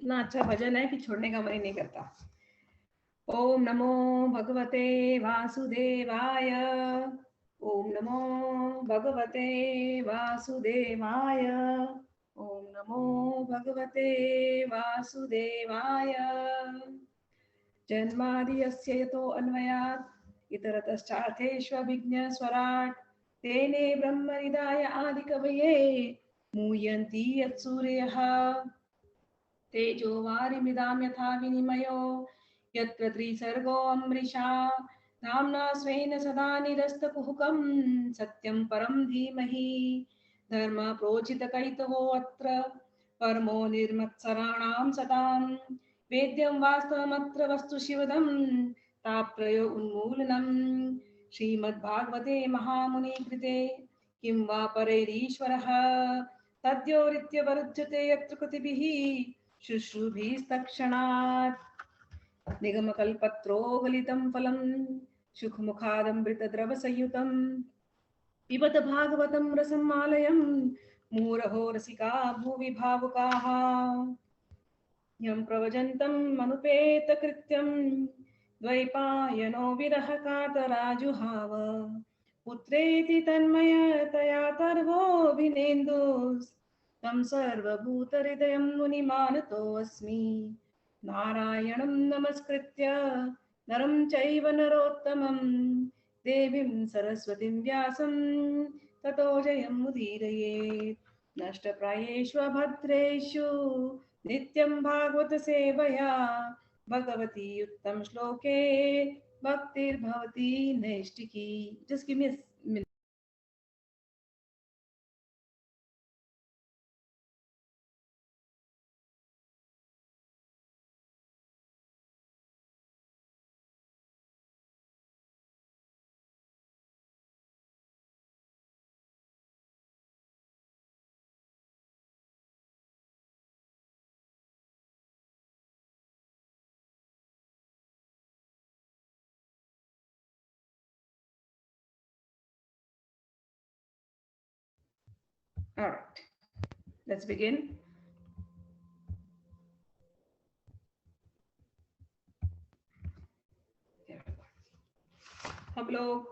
इतना अच्छा भजन है कि छोड़ने का मन ही नहीं करता। ओम नमो भगवते वासुदेवाय। ओम नमो भगवते वासुदेवाय। ओम नमो भगवते वासुदेवाय। जन्मादियस्य यतो अन्वयात् इतरतश्चार्थेष्वभिज्ञस्वराट् तेने ब्रह्मनिधाय आदिकवये मूयन्ति यत्सूरयः। तेजो वारिमिदां यथा विनिमयो यत्र त्रिसर्गो अमृषा धाम्ना स्वेन सदा निरस्तकुहकं सत्यं परं धीमहि। धर्म प्रोचितकैतवो अत्र परमो निर्मत्सराणां सतां वेद्यं वास्तवमत्र वस्तु शिवदं तापत्रयो उन्मूलनम्। श्रीमद्भागवते महामुनिकृते किं वा परैरीश्वरः तद्योरित्यवरुध्यते यत्र कृतिभिः शुश्रूभिस्तक्षणात्। निगमकल्पत्रोगलितं फलं शुकमुखादमृतद्रवसंयुतं पिबत भागवतं रसं मालयं मुहुरहो रसिका भुवि भावुकाः। यं प्रवजन्तं मनुपेतकृत्यं द्वैपायनो विरह कातराजुहाव पुत्रेति तन्मयतया तर्वोऽभिनेन्दुस्तं सर्वभूतहृदयं मुनिमानतोऽस्मि। नारायणं नमस्कृत्य नरं चैव नरोत्तमं देवीं सरस्वतीं व्यासं ततो जयमुदीरयेत्। नष्टप्रायेषु अभद्रेषु नित्यं भागवत सेवया भगवती उत्तम श्लोके भक्तिर्भवती नैष्टिकी। Just give me a minute. All right, let's begin. हम लोग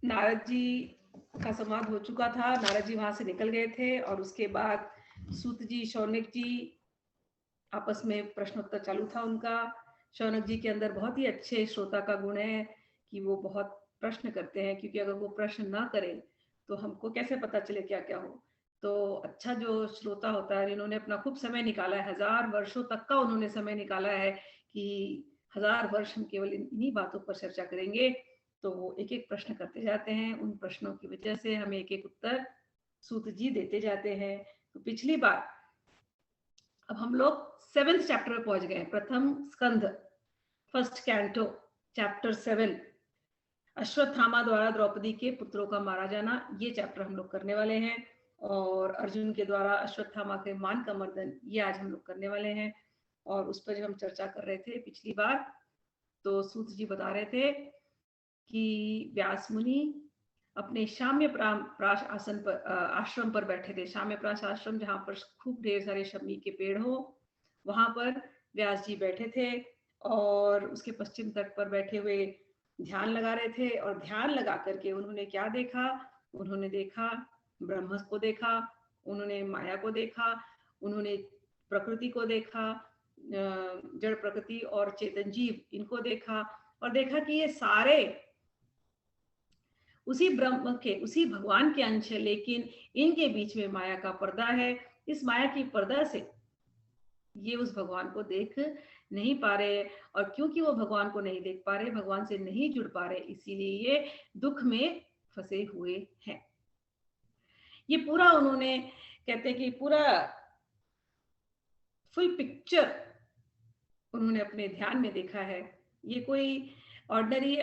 नारद जी का संवाद हो चुका था। नारद जी वहां से निकल गए थे और उसके बाद सूत जी शौनक जी आपस में प्रश्नोत्तर चालू था उनका। शौनक जी के अंदर बहुत ही अच्छे श्रोता का गुण है कि वो बहुत प्रश्न करते हैं, क्योंकि अगर वो प्रश्न ना करें तो हमको कैसे पता चले क्या क्या हो। तो अच्छा जो श्रोता होता है, इन्होंने अपना खूब समय निकाला है, 1000 वर्षों तक का उन्होंने समय निकाला है कि 1000 वर्ष हम केवल इन्हीं बातों पर चर्चा करेंगे। तो वो एक एक प्रश्न करते जाते हैं, उन प्रश्नों की वजह से हमें एक एक उत्तर सूत जी देते जाते हैं। तो पिछली बार अब हम लोग 7th चैप्टर में पहुंच गए, प्रथम स्कंध, फर्स्ट कैंटो, चैप्टर 7, अश्वत्थामा द्वारा द्रौपदी के पुत्रों का मारा जाना। ये चैप्टर हम लोग करने वाले हैं। और अर्जुन के द्वारा अश्वत्थामा के मान का मर्दन, ये आज हम लोग करने वाले हैं। और उस पर जब हम चर्चा कर रहे थे पिछली बार, तो सूत जी बता रहे थे कि व्यास मुनि अपने शाम्य प्राश आसन पर आश्रम पर बैठे थे। शाम्य प्राश आश्रम जहाँ पर खूब ढेर सारे शमी के पेड़ हो, वहां पर व्यास जी बैठे थे और उसके पश्चिम तट पर बैठे हुए ध्यान लगा रहे थे। और ध्यान लगा करके उन्होंने क्या देखा? उन्होंने देखा ब्रह्म को देखा, उन्होंने माया को देखा, उन्होंने प्रकृति को देखा, जड़ प्रकृति और चेतन जीव, इनको देखा। और देखा कि ये सारे उसी ब्रह्म के, उसी भगवान के अंश है, लेकिन इनके बीच में माया का पर्दा है। इस माया की पर्दा से ये उस भगवान को देख नहीं पा रहे। और क्योंकि वो भगवान को नहीं देख पा रहे, भगवान से नहीं जुड़ पा रहे, इसीलिए ये दुख में फंसे हुए हैं। ये पूरा उन्होंने, कहते हैं कि पूरा फुल पिक्चर उन्होंने अपने ध्यान में देखा है। ये कोई ऑर्डिनरी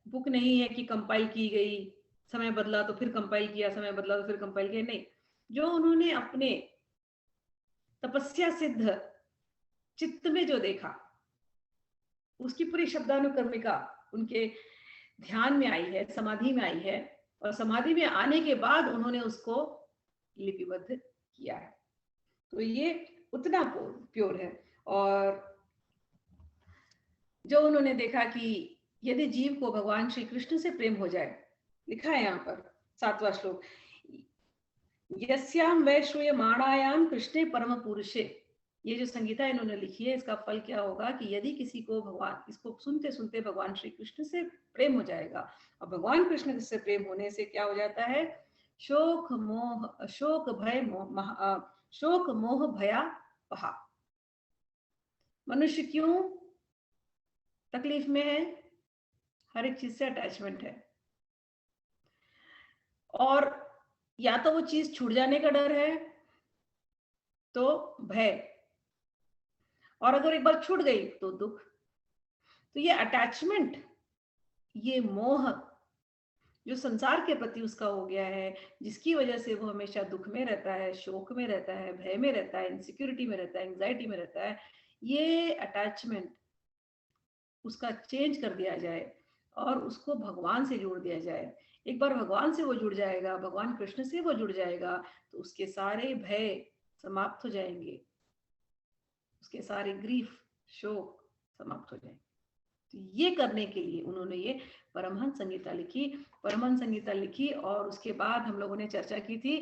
बुक नहीं है कि कंपाइल की गई, समय बदला तो फिर कंपाइल किया, समय बदला तो फिर कंपाइल किया, नहीं। जो उन्होंने अपने तपस्या सिद्ध चित्त में जो देखा, उसकी पूरी शब्दानुक्रमिका उनके ध्यान में आई है, समाधि में आई है। और समाधि में आने के बाद उन्होंने उसको लिपिबद्ध किया है। तो ये उतना प्योर है। और जो उन्होंने देखा कि यदि जीव को भगवान श्री कृष्ण से प्रेम हो जाए, लिखा है यहाँ पर 7वां श्लोक, यस्याम वै श्रूयमाणायाम कृष्णे परम पुरुषे, ये जो संगीता इन्होंने लिखी है, इसका फल क्या होगा कि यदि किसी को भगवान, इसको सुनते सुनते भगवान श्री कृष्ण से प्रेम हो जाएगा, और भगवान कृष्ण से प्रेम होने से क्या हो जाता है, शोक मोह, शोक मोह भया पहा। मनुष्य क्यों तकलीफ में है? हर एक चीज से अटैचमेंट है, और या तो वो चीज छूट जाने का डर है, तो भय, और अगर एक बार छूट गई तो दुख। तो ये अटैचमेंट, ये मोह जो संसार के प्रति उसका हो गया है, जिसकी वजह से वो हमेशा दुख में रहता है, शोक में रहता है, भय में रहता है, इनसिक्योरिटी में रहता है, एंजाइटी में रहता है, ये अटैचमेंट उसका चेंज कर दिया जाए और उसको भगवान से जोड़ दिया जाए। एक बार भगवान से वो जुड़ जाएगा, भगवान कृष्ण से वो जुड़ जाएगा, तो उसके सारे भय समाप्त हो जाएंगे, उसके सारे ग्रीफ, शोक समाप्त हो जाएंगे। तो ये करने के लिए उन्होंने ये परमहंस संहिता लिखी। परमहंस संहिता लिखी और उसके बाद हम लोगों ने चर्चा की थी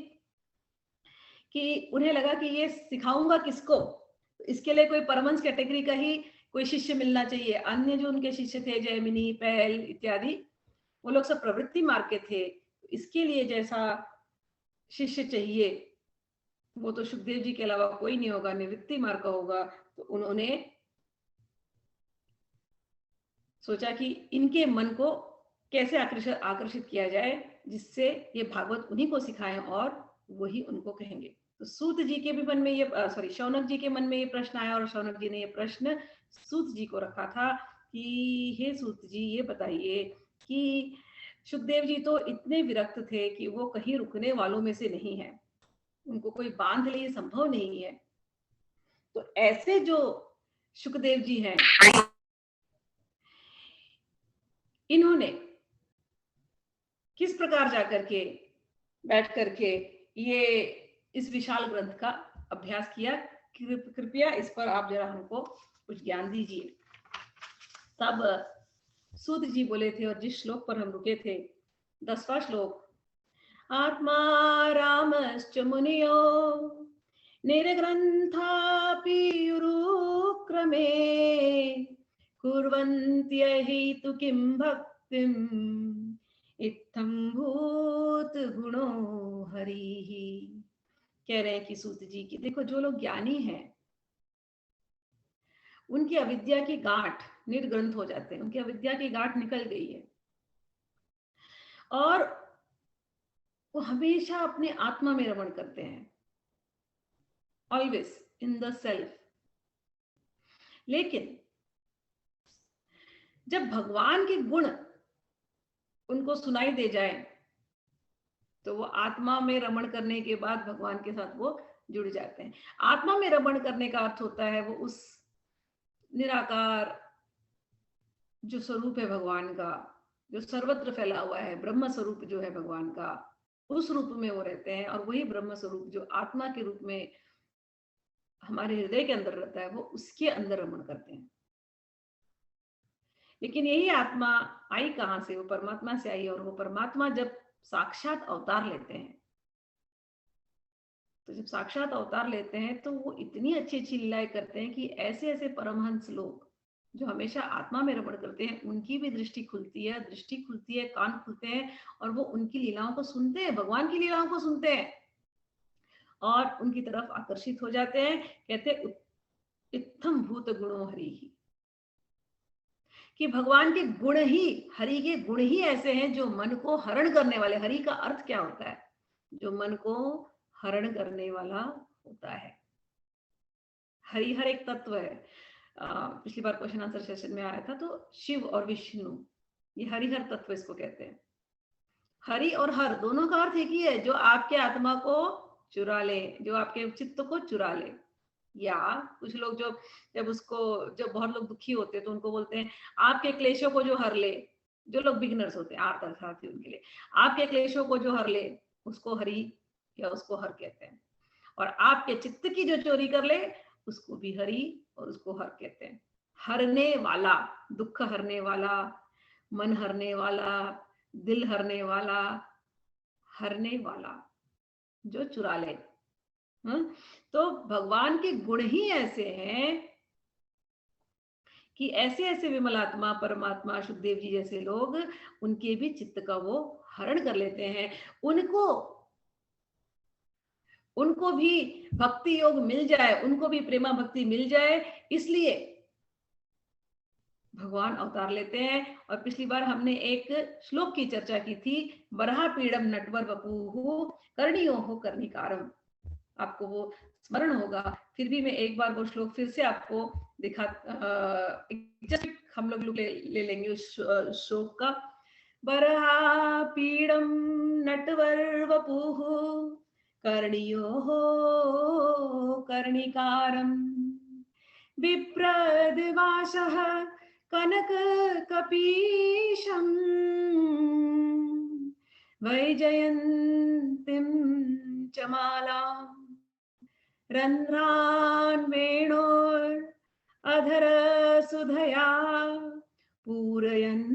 कि उन्हें लगा कि ये सिखाऊंगा किसको, इसके लिए कोई परमहंस कैटेगरी का ही कोई शिष्य मिलना चाहिए। अन्य जो उनके शिष्य थे, जयमिनी, पहल इत्यादि, वो लोग सब प्रवृत्ति मार्ग के थे। इसके लिए जैसा शिष्य चाहिए वो तो सुखदेव जी के अलावा कोई नहीं होगा, निवृत्ति मार्ग का होगा। तो उन्होंने सोचा कि इनके मन को कैसे आकर्षित किया जाए, जिससे ये भागवत उन्हीं को सिखाएं और वही उनको कहेंगे। तो सूत जी के भी मन में ये शौनक जी के मन में ये प्रश्न आया, और शौनक जी ने ये प्रश्न सूत जी को रखा था कि हे सूत जी, ये बताइए कि सुखदेव जी तो इतने विरक्त थे कि वो कहीं रुकने वालों में से नहीं है, उनको कोई बांध ले संभव नहीं है। तो ऐसे जो सुखदेव जी हैं, इन्होंने किस प्रकार जाकर के बैठ करके ये इस विशाल ग्रंथ का अभ्यास किया, कृपया इस पर आप जरा हमको कुछ ज्ञान दीजिए। तब सूत जी बोले थे, और जिस श्लोक पर हम रुके थे, 10वां श्लोक, आत्मा रामश्च मुनियो निर्ग्रंथापि क्रमे कुर्वन्त्यहितु किं भक्तिम् इत्थं भूत गुणो हरि। कह रहे हैं कि सूत जी की देखो, जो लोग ज्ञानी हैं उनकी अविद्या की गांठ निर्ग्रंथ हो जाते हैं, उनकी अविद्या की गांठ निकल गई है, और वो हमेशा अपने आत्मा में रमण करते हैं, ऑलवेज इन द सेल्फ। लेकिन जब भगवान के गुण उनको सुनाई दे जाए तो वो आत्मा में रमण करने के बाद भगवान के साथ वो जुड़ जाते हैं। आत्मा में रमण करने का अर्थ होता है वो उस निराकार जो स्वरूप है भगवान का, जो सर्वत्र फैला हुआ है, ब्रह्म स्वरूप जो है भगवान का, उस रूप में वो रहते हैं। और वही ब्रह्म स्वरूप जो आत्मा के रूप में हमारे हृदय के अंदर रहता है, वो उसके अंदर रमण करते हैं। लेकिन यही आत्मा आई कहां से? वो परमात्मा से आई, और वो परमात्मा जब साक्षात अवतार लेते हैं, तो जब साक्षात अवतार लेते हैं तो वो इतनी अच्छी अच्छी लीलाएं करते हैं कि ऐसे ऐसे परमहंस लोग जो हमेशा आत्मा में रमण करते हैं, उनकी भी दृष्टि खुलती है, कान खुलते हैं, और वो उनकी लीलाओं को सुनते हैं, भगवान की लीलाओं को सुनते हैं और उनकी तरफ आकर्षित हो जाते हैं। कहते इत्थम भूत गुणो हरि ही, कि भगवान के गुण ही, हरि के गुण ही ऐसे हैं जो मन को हरण करने वाले। हरि का अर्थ क्या होता है? जो मन को हरण करने वाला होता है। हरिहर एक तत्व है, पिछली बार क्वेश्चन आंसर सेशन में आया था। तो शिव और विष्णु, ये हरिहर तत्व इसको कहते हैं। हरि और हर दोनों का अर्थ एक ही है, जो आपके आत्मा को चुरा ले, जो आपके चित्त को चुरा ले। या कुछ लोग जो जब बहुत लोग दुखी होते हैं तो उनको बोलते हैं आपके क्लेशों को जो हर ले। जो लोग बिगनर्स होते हैं, अर्थार्थी, उनके लिए आपके क्लेशों को जो हर ले उसको हरि या उसको हर कहते हैं। और आपके चित्त की जो चोरी कर ले उसको भी हरि और उसको हर कहते हैं। हरने वाला, दुख हरने वाला, मन हरने वाला, दिल हरने वाला, हरने वाला, जो चुरा ले। तो भगवान के गुण ही ऐसे हैं कि ऐसे ऐसे विमल आत्मा परमात्मा सुखदेव जी जैसे लोग, उनके भी चित्त का वो हरण कर लेते हैं। उनको भी भक्ति योग मिल जाए, उनको भी प्रेमा भक्ति मिल जाए, इसलिए भगवान अवतार लेते हैं। और पिछली बार हमने एक श्लोक की चर्चा की थी, बरहा पीड़म नटवर वपुः कर्णियो हो कर्णिकारम। आपको वो स्मरण होगा, फिर भी मैं एक बार वो श्लोक फिर से आपको दिखा, जस्ट हम लोग ले लेंगे उस श्लोक का। बरहा पीड़म नटवर वपुः कर्णियो हो कर्णिकारम बिप्रद्वासः कनक कपीशम वैजयन्तीं च मालां रन्ध्रान् वेणोर् अधर सुधया पूरयन्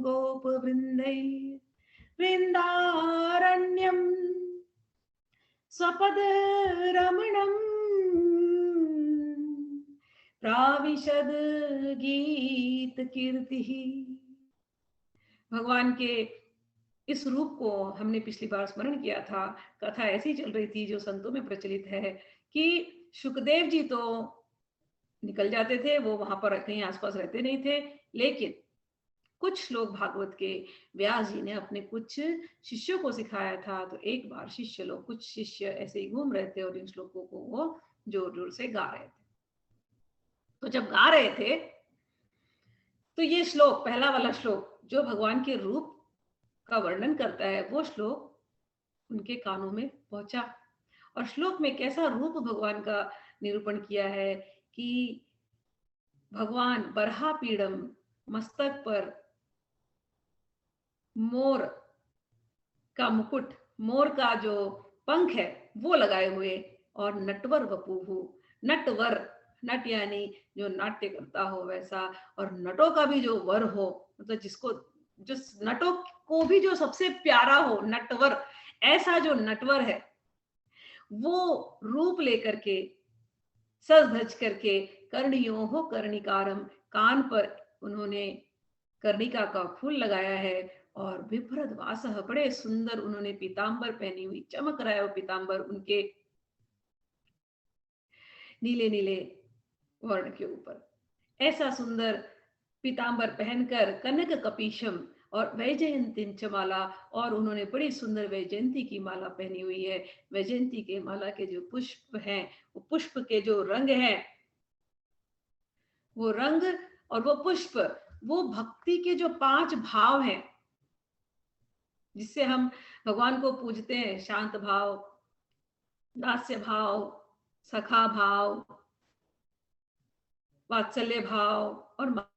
गोपवृन्दै वृन्दारण्यं स्वपद रमणम् प्राविशद गीत कीर्तिः। भगवान के इस रूप को हमने पिछली बार स्मरण किया था। कथा ऐसी चल रही थी जो संतों में प्रचलित है कि शुकदेव जी तो निकल जाते थे, वो वहां पर कहीं आसपास रहते नहीं थे, लेकिन कुछ लोग भागवत के व्यास जी ने अपने कुछ शिष्यों को सिखाया था। तो एक बार कुछ शिष्य ऐसे ही घूम रहे थे और इन श्लोकों को वो जोर जोर से गा रहे थे। तो जब गा रहे थे तो ये श्लोक, पहला वाला श्लोक जो भगवान के रूप का वर्णन करता है, वो श्लोक उनके कानों में पहुंचा। और श्लोक में कैसा रूप भगवान का निरूपण किया है कि भगवान बरहा पीड़म, मस्तक पर मोर का मुकुट, मोर का जो पंख है वो लगाए हुए, और नटवर वपुः, नटवर, नट यानी जो नाट्य करता हो वैसा, और नटों का भी जो वर हो, मतलब जिसको, जो नटों को भी जो सबसे प्यारा हो, नटवर, ऐसा जो नटवर है वो रूप लेकर के, सज धज करके, कर्णियो हो कर्णिकारम, कान पर उन्होंने कर्णिका का फूल लगाया है, और बिभ्रद्वासः, बड़े सुंदर उन्होंने पीतांबर पहनी हुई, चमक रहा है वो पीतांबर उनके नीले नीले वर्ण के ऊपर, ऐसा सुंदर पीतांबर पहनकर, कनक कपीशम और वैजयंती च माला, और उन्होंने बड़ी सुंदर वैजयंती की माला पहनी हुई है। वैजयंती के माला के जो पुष्प हैं, वो पुष्प के जो रंग हैं, वो रंग और वो पुष्प, वो भक्ति के जो 5 भाव हैं जिससे हम भगवान को पूजते हैं, शांत भाव, दास्य भाव, सखा भाव, वात्सल्य भाव और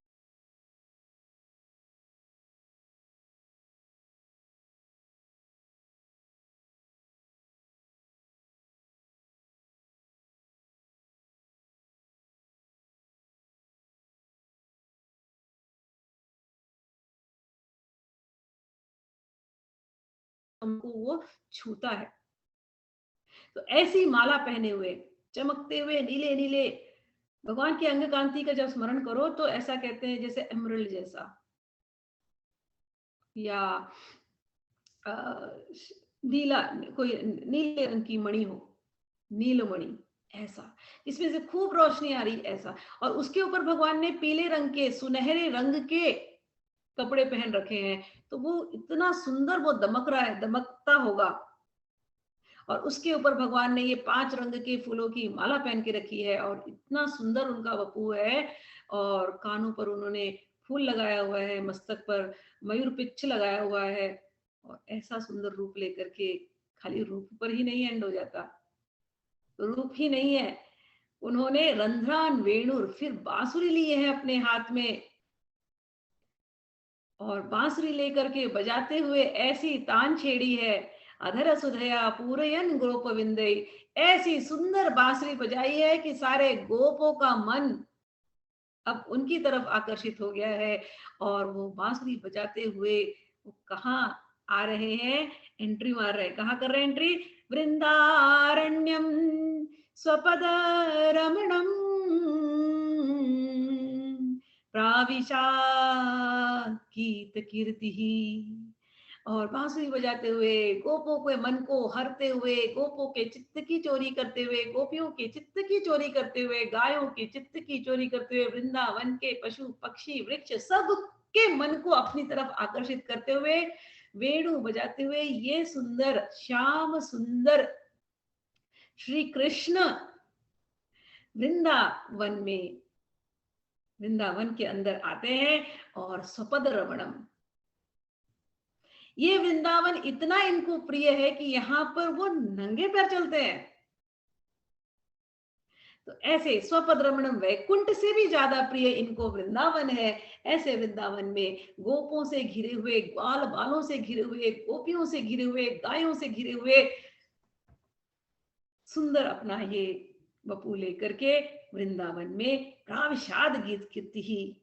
हमको वो छूता है। तो ऐसी माला पहने हुए, चमकते हुए नीले नीले भगवान की अंग कांति का जब स्मरण करो तो ऐसा कहते हैं जैसे एमरल्ड जैसा, या नीला, कोई नीले रंग की मणि हो, नीलमणि, ऐसा, इसमें से खूब रोशनी आ रही, ऐसा। और उसके ऊपर भगवान ने पीले रंग के, सुनहरे रंग के कपड़े पहन रखे हैं, तो वो इतना सुंदर वो दमक रहा है, दमकता होगा। और उसके ऊपर भगवान ने ये 5 रंग के फूलों की माला पहन के रखी है, और इतना सुंदर उनका वपू है, और कानों पर उन्होंने फूल लगाया हुआ है, मस्तक पर मयूर पिच्छ लगाया हुआ है, और ऐसा सुंदर रूप लेकर के, खाली रूप पर ही नहीं एंड हो जाता, रूप ही नहीं है, उन्होंने रंध्रान वेणुर, फिर बांसुरी लिए है अपने हाथ में, और बांसुरी लेकर के बजाते हुए ऐसी तान छेड़ी है, अधर सुधया पूरयन गोपविंदई, ऐसी सुंदर बांसुरी बजाई है कि सारे गोपों का मन अब उनकी तरफ आकर्षित हो गया है और वो बांसुरी बजाते हुए वो कहाँ आ रहे हैं, एंट्री मार रहे हैं। कहाँ कर रहे हैं एंट्री? वृंदारण्यम स्वपद रमणम प्राविशा गीत कीर्ति। और बांसुरी बजाते हुए, गोपों के मन को हरते हुए, गोपों के चित्त की चोरी करते हुए, गोपियों के चित्त की चोरी करते हुए, गायों के चित्त की चोरी करते हुए, वृंदावन के पशु पक्षी वृक्ष सब के मन को अपनी तरफ आकर्षित करते हुए, वेणु बजाते हुए ये सुंदर श्याम सुंदर श्री कृष्ण वृंदावन के अंदर आते हैं। और स्वपद रमणम, ये वृंदावन इतना इनको प्रिय है कि यहाँ पर वो नंगे पैर चलते हैं। तो ऐसे स्वपद रमणम, वैकुंठ से भी ज्यादा प्रिय इनको वृंदावन है। ऐसे वृंदावन में गोपों से घिरे हुए, ग्वाल बालों से घिरे हुए, गोपियों से घिरे हुए, गायों से घिरे हुए सुंदर अपना ये बपू लेकर के वृंदावन में प्राविशाद गीत कीर्ति ही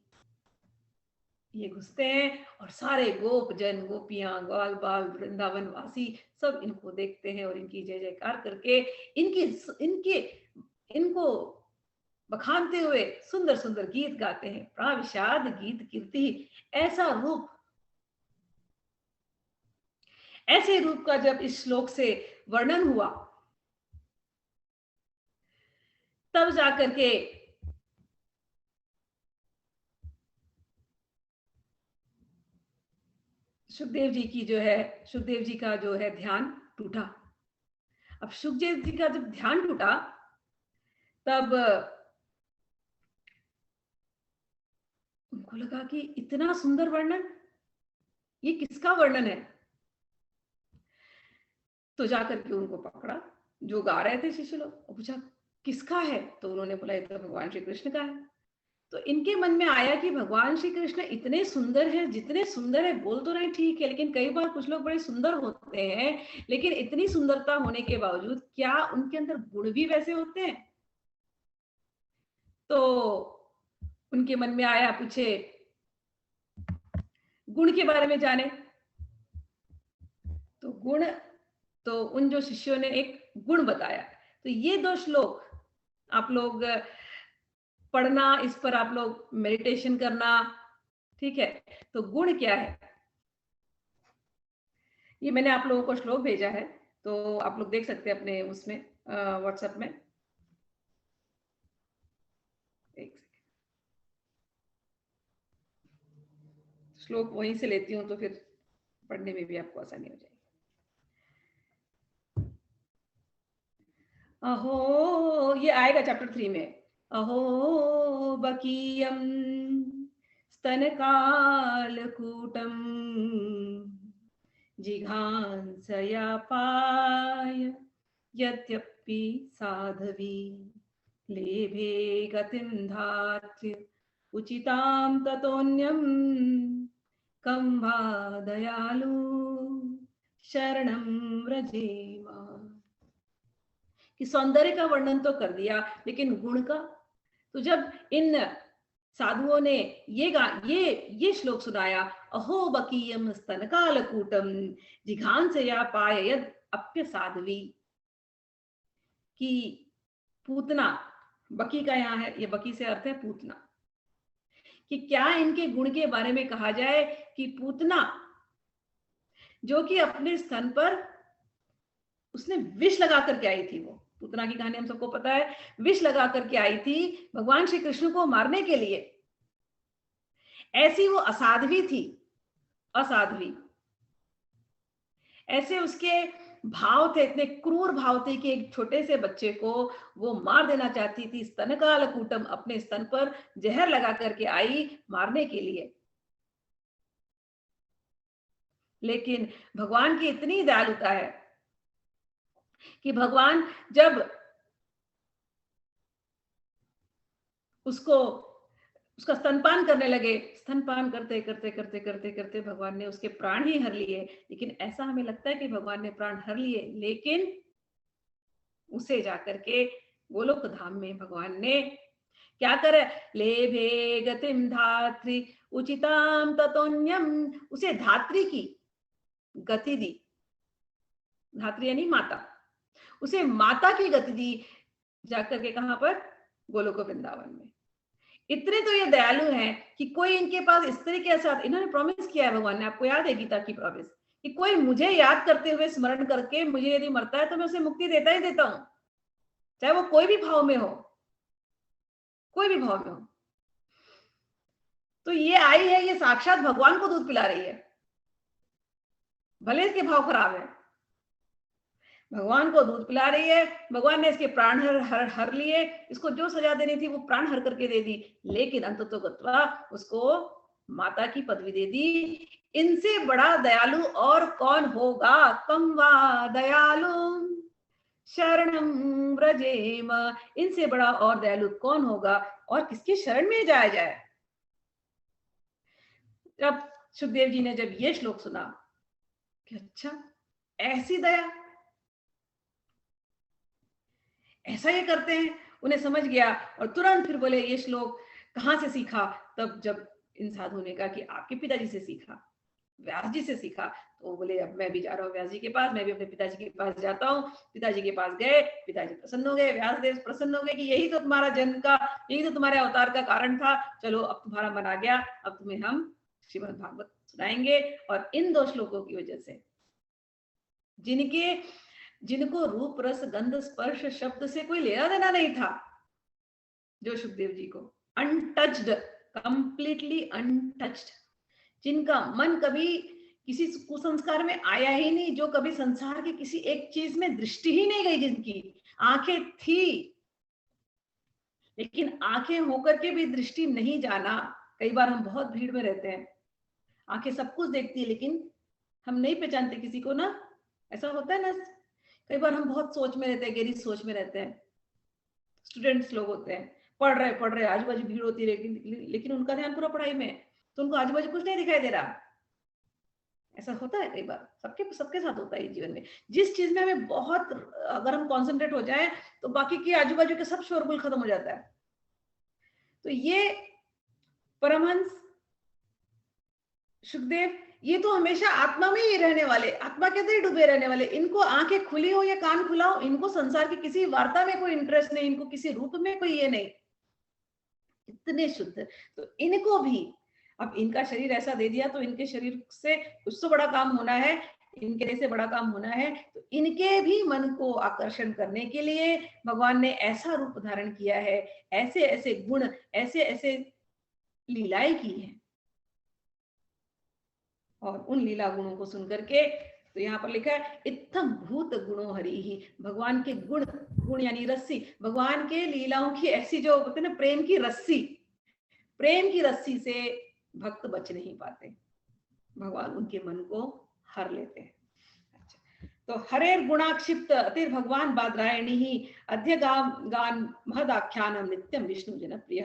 ये घुसते हैं। और सारे गोप जन, गोपियां, ग्वाल बाल, वृंदावन वासी सब इनको देखते हैं और इनकी जय जयकार करके इनको बखानते हुए सुंदर सुंदर गीत गाते हैं। प्राविशाद गीत कीर्ति, ऐसे रूप का जब इस श्लोक से वर्णन हुआ तब जाकर के सुखदेव जी का जो है ध्यान टूटा। अब सुखदेव जी का जब ध्यान टूटा तब उनको लगा कि इतना सुंदर वर्णन, ये किसका वर्णन है? तो जाकर के उनको पकड़ा, जो गा रहे थे शिष्य लोग, पूछा किसका है? तो उन्होंने बोला ये तो भगवान श्री कृष्ण का है। तो इनके मन में आया कि भगवान श्री कृष्ण इतने सुंदर है, जितने सुंदर है बोल तो रहे ठीक है, लेकिन कई बार कुछ लोग बड़े सुंदर होते हैं, लेकिन इतनी सुंदरता होने के बावजूद क्या उनके अंदर गुण भी वैसे होते हैं? तो उनके मन में आया, पूछे गुण के बारे में जाने। तो गुण, तो उन जो शिष्यों ने एक गुण बताया। तो ये 2 श्लोक आप लोग पढ़ना, इस पर आप लोग मेडिटेशन करना, ठीक है? तो गुण क्या है, ये मैंने आप लोगों को श्लोक भेजा है, तो आप लोग देख सकते हैं अपने उसमें व्हाट्सएप में। एक श्लोक वहीं से लेती हूँ तो फिर पढ़ने में भी आपको आसानी हो जाएगी। अहो, ये आएगा चैप्टर 3 में। अहो बकीयम स्तनकालकूटम जिघांसया पाय यद्यपि साधवी लेभे गतिं धात्र्य उचितां ततोऽन्यं कं वा दयालु शरणं व्रजेम। कि सौंदर्य का वर्णन तो कर दिया, लेकिन गुण का? तो जब इन साधुओं ने ये श्लोक सुनाया, अहो बकीयम स्तनकालकूटम जिघांसया पाय यद अप्य साध्वी, कि पूतना, बकी का यहाँ है, ये बकी से अर्थ है पूतना, कि क्या इनके गुण के बारे में कहा जाए कि पूतना जो कि अपने स्तन पर उसने विष लगा करके आई थी, वो पूतना की कहानी हम सबको पता है, विष लगा करके आई थी भगवान श्री कृष्ण को मारने के लिए। ऐसी वो असाध्वी थी, असाध्वी। ऐसे उसके भाव थे, इतने क्रूर भाव थे कि एक छोटे से बच्चे को वो मार देना चाहती थी। स्तनकालकूटम, अपने स्तन पर जहर लगा करके आई मारने के लिए। लेकिन भगवान की इतनी दयालुता है कि भगवान जब उसका स्तनपान करने लगे, स्तनपान करते करते करते करते करते भगवान ने उसके प्राण ही हर लिए। लेकिन ऐसा हमें लगता है कि भगवान ने प्राण हर लिए, लेकिन उसे जाकर के गोलोक धाम में भगवान ने क्या करे, लेभे गतिम धात्री उचिताम ततोन्यम, उसे धात्री की गति दी। धात्री यानी माता, उसे माता की गति दी जाकर के कहां पर, गोलोक वृंदावन में। इतने तो ये दयालु हैं कि कोई इनके पास इस तरीके के साथ, इन्होंने प्रॉमिस किया है भगवान ने, आपको याद है गीता की प्रॉमिस, कि कोई मुझे याद करते हुए स्मरण करके मुझे यदि मरता है तो मैं उसे मुक्ति देता ही देता हूं, चाहे वो कोई भी भाव में हो, कोई भी भाव में हो। तो ये आई है, ये साक्षात भगवान को दूध पिला रही है, भले इसके भाव खराब है, भगवान को दूध पिला रही है। भगवान ने इसके प्राण हर लिए, इसको जो सजा देनी थी वो प्राण हर करके दे दी, लेकिन अंततोगत्वा उसको माता की पदवी दे दी। इनसे बड़ा दयालु और कौन होगा, कम वा दयालु शरणम व्रजेम, इनसे बड़ा और दयालु कौन होगा, और किसकी शरण में जाया जाए। जब सुखदेव जी ने जब ये श्लोक सुना कि अच्छा ऐसी दया, ऐसा ये करते हैं, उन्हें समझ गया और तुरंत फिर बोले ये श्लोक कहां से सीखा। तब जब इन साधुओं ने कहा कि आपके पिताजी से सीखा, व्यास जी से सीखा, तो बोले अब मैं भी जा रहा हूँ व्यास जी के पास, मैं भी अपने पिताजी के पास जाता हूँ। पिताजी के पास गए, पिताजी प्रसन्न हो गए, व्यास देव प्रसन्न हो गए कि यही तो तुम्हारा जन्म का, यही तो तुम्हारे अवतार का कारण था, चलो अब तुम्हारा मन आ गया, अब तुम्हें हम श्रीमद् भागवत सुनाएंगे। और इन 2 श्लोकों की वजह से जिनको रूप रस गंध स्पर्श शब्द से कोई लेना देना नहीं था, जो सुखदेव जी को अनटच्ड, कंप्लीटली अनटच्ड, जिनका मन कभी किसी कुसंस्कार में आया ही नहीं, जो कभी संसार की किसी एक चीज में दृष्टि ही नहीं गई, जिनकी आंखें थी लेकिन आंखें होकर के भी दृष्टि नहीं जाना। कई बार हम बहुत भीड़ में रहते हैं, आंखें सब कुछ देखती है लेकिन हम नहीं पहचानते किसी को ना, ऐसा होता है ना। कई बार हम बहुत सोच में रहते हैं, गहरी सोच में रहते हैं। स्टूडेंट्स लोग होते हैं, पढ़ रहे आजू बाजू भीड़ होती है, लेकिन उनका ध्यान पूरा पढ़ाई में, तो उनको आजू बाजू कुछ नहीं दिखाई दे रहा। ऐसा होता है कई बार, सबके साथ होता है जीवन में। जिस चीज में हमें बहुत, अगर हम कॉन्सेंट्रेट हो जाए तो बाकी के आजू बाजू के सब शोरगुल खत्म हो जाता है। तो ये परमहंस सुखदेव, ये तो हमेशा आत्मा में ही रहने वाले, आत्मा के अंदर ही डूबे रहने वाले। इनको आंखें खुली हो या कान खुला हो, इनको संसार की किसी वार्ता में कोई इंटरेस्ट नहीं, इनको किसी रूप में कोई ये नहीं, इतने शुद्ध। तो इनको भी अब इनका शरीर ऐसा दे दिया, तो इनके शरीर से कुछ तो बड़ा काम होना है, इनके से बड़ा काम होना है। तो इनके भी मन को आकर्षण करने के लिए भगवान ने ऐसा रूप धारण किया है, ऐसे ऐसे गुण, ऐसे ऐसे लीलाएं की हैं। और उन लीला गुणों को सुनकर के, तो यहाँ पर लिखा है इत्थम भूत गुणो हरि ही, भगवान के गुण, गुण यानी रस्सी, भगवान के लीलाओं की ऐसी जो बोलते हैं ना प्रेम की रस्सी, प्रेम की रस्सी से भक्त बच नहीं पाते, भगवान उनके मन को हर लेते हैं। अच्छा, तो हरेर गुणाक्षिप्त अतिर भगवान बादरायणी ही अध्य गान महदाख्यानम नित्यम विष्णु जनप्रिय।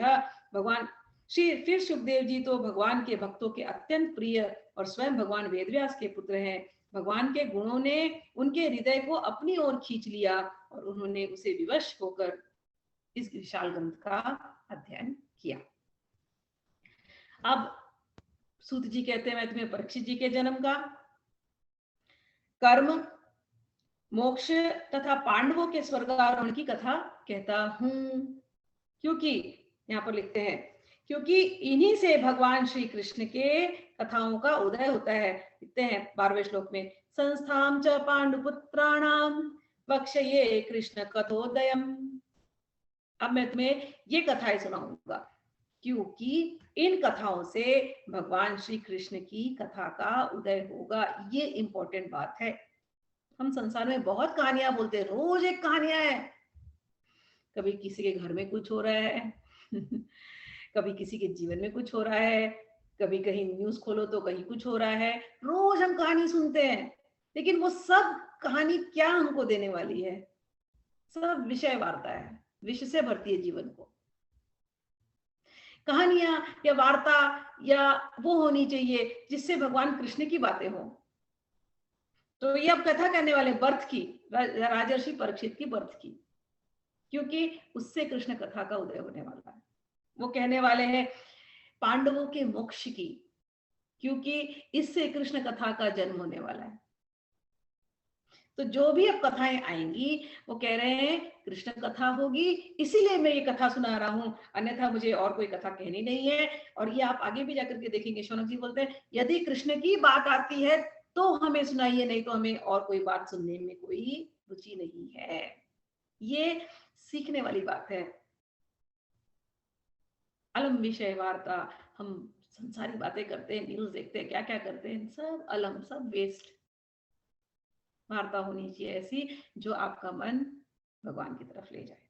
भगवान श्री फिर सुखदेव जी तो भगवान के भक्तों के अत्यंत प्रिय और स्वयं भगवान वेदव्यास के पुत्र हैं। भगवान के गुणों ने उनके हृदय को अपनी ओर खींच लिया और उन्होंने उसे विवश होकर इस विशाल ग्रंथ का अध्ययन किया। अब सूत जी कहते हैं मैं तुम्हें परीक्षित जी के जन्म का, कर्म, मोक्ष तथा पांडवों के स्वर्गारोहण की कथा कहता हूं, क्योंकि यहाँ पर लिखते हैं क्योंकि इन्हीं से भगवान श्री कृष्ण के कथाओं का उदय होता है। लिखते हैं 12वें श्लोक में, संस्थाम च पांडुपुत्राणाम वक्षये कृष्ण कथोदयम। अब मैं तुम्हें ये कथाएं सुनाऊंगा क्योंकि इन कथाओं से भगवान श्री कृष्ण की कथा का उदय होगा। ये इंपॉर्टेंट बात है। हम संसार में बहुत कहानियां बोलते हैं, रोज एक कहानियां है, कभी किसी के घर में कुछ हो रहा है कभी किसी के जीवन में कुछ हो रहा है, कभी कहीं न्यूज खोलो तो कहीं कुछ हो रहा है, रोज हम कहानी सुनते हैं। लेकिन वो सब कहानी क्या हमको देने वाली है? सब विषय वार्ता है, विषय से भरती है जीवन को। कहानियां या वार्ता या वो होनी चाहिए जिससे भगवान कृष्ण की बातें हो, तो ये अब कथा करने वाले बर्थ की, राजर्षि परीक्षित की बर्थ की, क्योंकि उससे कृष्ण कथा का उदय होने वाला है। वो कहने वाले हैं पांडवों के मोक्ष की, क्योंकि इससे कृष्ण कथा का जन्म होने वाला है। तो जो भी अब कथाएं आएंगी वो कह रहे हैं कृष्ण कथा होगी, इसीलिए मैं ये कथा सुना रहा हूं, अन्यथा मुझे और कोई कथा कहनी नहीं है। और ये आप आगे भी जाकर के देखेंगे, शौनक जी बोलते हैं यदि कृष्ण की बात आती है तो हमें सुनाइए, नहीं तो हमें और कोई बात सुनने में कोई रुचि नहीं है। ये सीखने वाली बात है। अलम विषय वार्ता, हम संसारी बातें करते हैं, न्यूज देखते हैं, क्या क्या करते हैं, सब अलम, सब वेस्ट। वार्ता होनी चाहिए ऐसी जो आपका मन भगवान की तरफ ले जाए।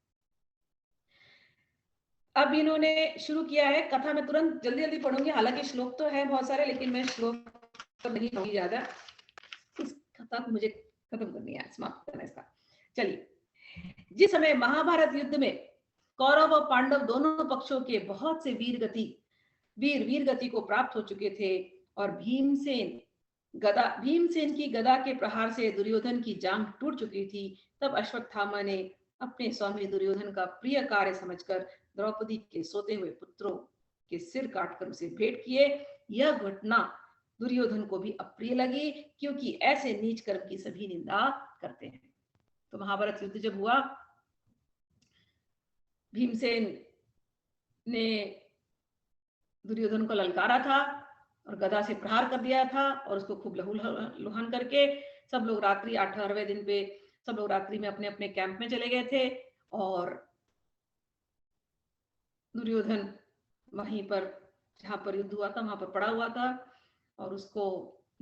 अब इन्होंने शुरू किया है कथा, में तुरंत जल्दी जल्दी पढ़ूंगी, हालांकि श्लोक तो है बहुत सारे, लेकिन मैं श्लोक तो नहीं पढ़ूंगी ज्यादा, इस कथा को मुझे खत्म करनी है, समाप्त करना इसका। चलिए, जिस समय महाभारत युद्ध में कौरव और पांडव दोनों पक्षों के बहुत से वीर गति को प्राप्त हो चुके थे और भीमसेन की गदा के प्रहार से दुर्योधन की जांघ टूट चुकी थी, तब अश्वत्थामा ने अपने स्वामी दुर्योधन का प्रिय कार्य समझकर द्रौपदी के सोते हुए पुत्रों के सिर काटकर उसे भेंट किए। यह घटना दुर्योधन को भी अप्रिय लगी, क्योंकि ऐसे नीच कर्म की सभी निंदा करते हैं। तो महाभारत युद्ध जब हुआ, भीमसेन ने दुर्योधन को ललकारा था और गदा से प्रहार कर दिया था और उसको खूब लहूलुहान करके सब लोग रात्रि 18वें दिन पे सब लोग रात्रि में अपने अपने कैंप में चले गए थे और दुर्योधन वहीं पर जहां पर युद्ध हुआ था वहां पर पड़ा हुआ था और उसको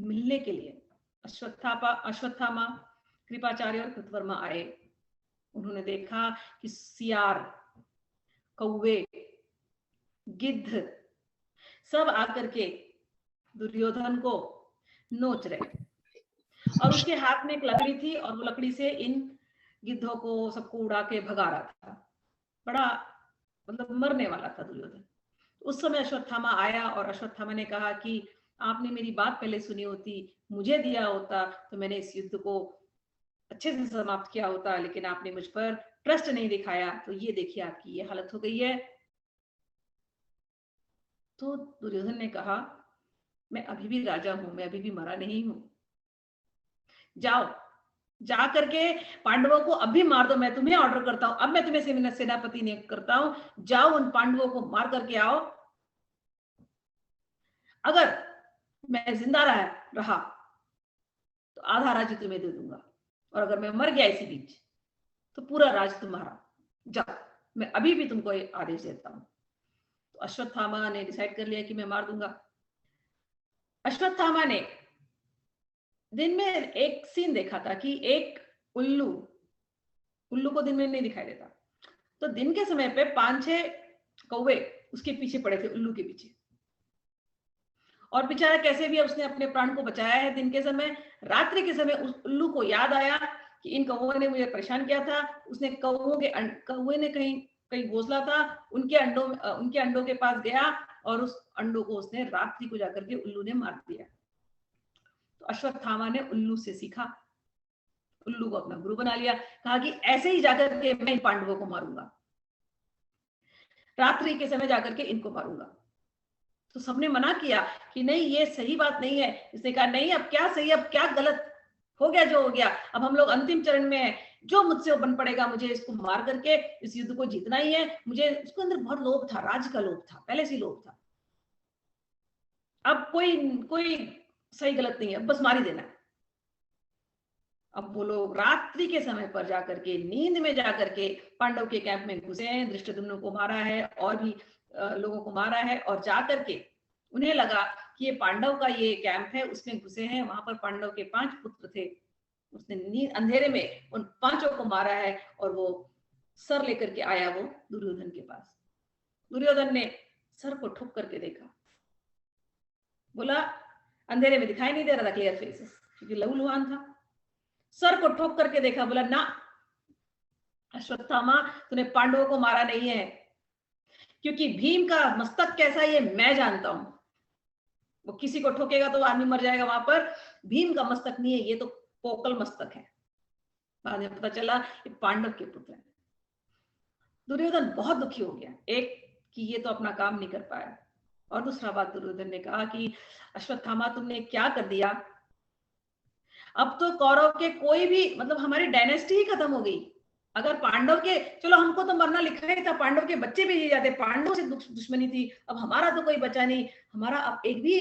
मिलने के लिए अश्वत्थामा, कृपाचार्य और कृतवर्मा आए। उन्होंने देखा कि सियार, कौवे, गिद्ध सब आकर के दुर्योधन को नोच रहे और उसके हाथ में एक लकड़ी थी और वो लकड़ी से इन गिद्धों को सबको उड़ा के भगा रहा था। बड़ा मतलब मरने वाला था दुर्योधन। उस समय अश्वत्थामा आया और अश्वत्थामा ने कहा कि आपने मेरी बात पहले सुनी होती, मुझे दिया होता तो मैंने इस युद्ध को अच्छे से समाप्त किया होता, लेकिन आपने मुझ पर ट्रस्ट नहीं दिखाया, तो ये देखिए आपकी ये हालत हो गई है। तो दुर्योधन ने कहा मैं अभी भी राजा हूं, मैं अभी भी मरा नहीं हूं, जाओ जा करके पांडवों को अब भी मार दो, मैं तुम्हें ऑर्डर करता हूं, अब मैं तुम्हें सेनापति नियुक्त करता हूं, जाओ उन पांडवों को मार करके आओ। अगर मैं जिंदा रहा तो आधा राज्य तुम्हें दे दूंगा, और अगर मैं मर गया इसी बीच तो पूरा राज्य तुम्हारा, जाओ मैं अभी भी तुमको आदेश देता हूं। तो अश्वत्थामा ने डिसाइड कर लिया कि मैं मार दूंगा। अश्वत्थामा ने दिन में एक सीन देखा था कि एक उल्लू को दिन में नहीं दिखाई देता, तो दिन के समय पे 5-6 कौवे उसके पीछे पड़े थे, उल्लू के पीछे, और बेचारा कैसे भी उसने अपने प्राण को बचाया है दिन के समय। रात्रि के समय उस उल्लू को याद आया कि इन कौवों ने मुझे परेशान किया था, उसने कौवे ने कहीं घोंसला था, उनके अंडों के पास गया और उस अंडों को उसने रात्रि को जाकर के उल्लू ने मार दिया। तो अश्वत्थामा ने उल्लू से सीखा, उल्लू को अपना गुरु बना लिया, कहा कि ऐसे ही जाकर के मैं इन पांडवों को मारूंगा, रात्रि के समय जाकर के इनको मारूंगा। तो सबने मना किया कि नहीं ये सही बात नहीं है। इसने कहा नहीं, अब क्या सही, अब क्या गलत, हो गया जो हो गया, अब हम लोग अंतिम चरण में है, जो मुझसे बन पड़ेगा, मुझे इसको मार करके इस युद्ध को जीतना ही है। मुझे उसके अंदर बहुत लोभ था, राज्य का लोभ था, पहले से लोभ था। अब कोई सही गलत नहीं है, बस मार ही देना है। अब वो लोग रात्रि के समय पर जाकर के, नींद में जाकर के पांडव के कैंप में घुसे हैं, धृष्टद्युम्न को मारा है और भी लोगों को मारा है, और जाकर के उन्हें लगा कि ये पांडव का ये कैंप है, उसमें घुसे हैं। वहां पर पांडव के 5 पुत्र थे, उसने नींद अंधेरे में उन 5 को मारा है और वो सर लेकर के आया वो दुर्योधन के पास। दुर्योधन ने सर को ठोक करके देखा, बोला, अंधेरे में दिखाई नहीं दे रहा था क्लियर फेसेस क्योंकि लहूलुहान था। सर को ठोक करके देखा, बोला ना अश्वत्थामा, तूने पांडवों को मारा नहीं है, क्योंकि भीम का मस्तक कैसा ये मैं जानता हूं। वो किसी को ठोकेगा तो आदमी मर जाएगा, वहां पर भीम का मस्तक नहीं है, ये तो पोकल मस्तक है। बाद में पता चला ये पांडव के पुत्र हैं। दुर्योधन बहुत दुखी हो गया, एक कि ये तो अपना काम नहीं कर पाया, और दूसरा बात दुर्योधन ने कहा कि अश्वत्थामा तुमने क्या कर दिया, अब तो कौरव के कोई भी, मतलब हमारी डायनेस्टी ही खत्म हो गई। अगर पांडव के, चलो हमको तो मरना लिखा ही था, पांडव के बच्चे भी जी जाते, पांडव से दुश्मनी थी, अब हमारा तो कोई बचा नहीं, हमारा अब एक भी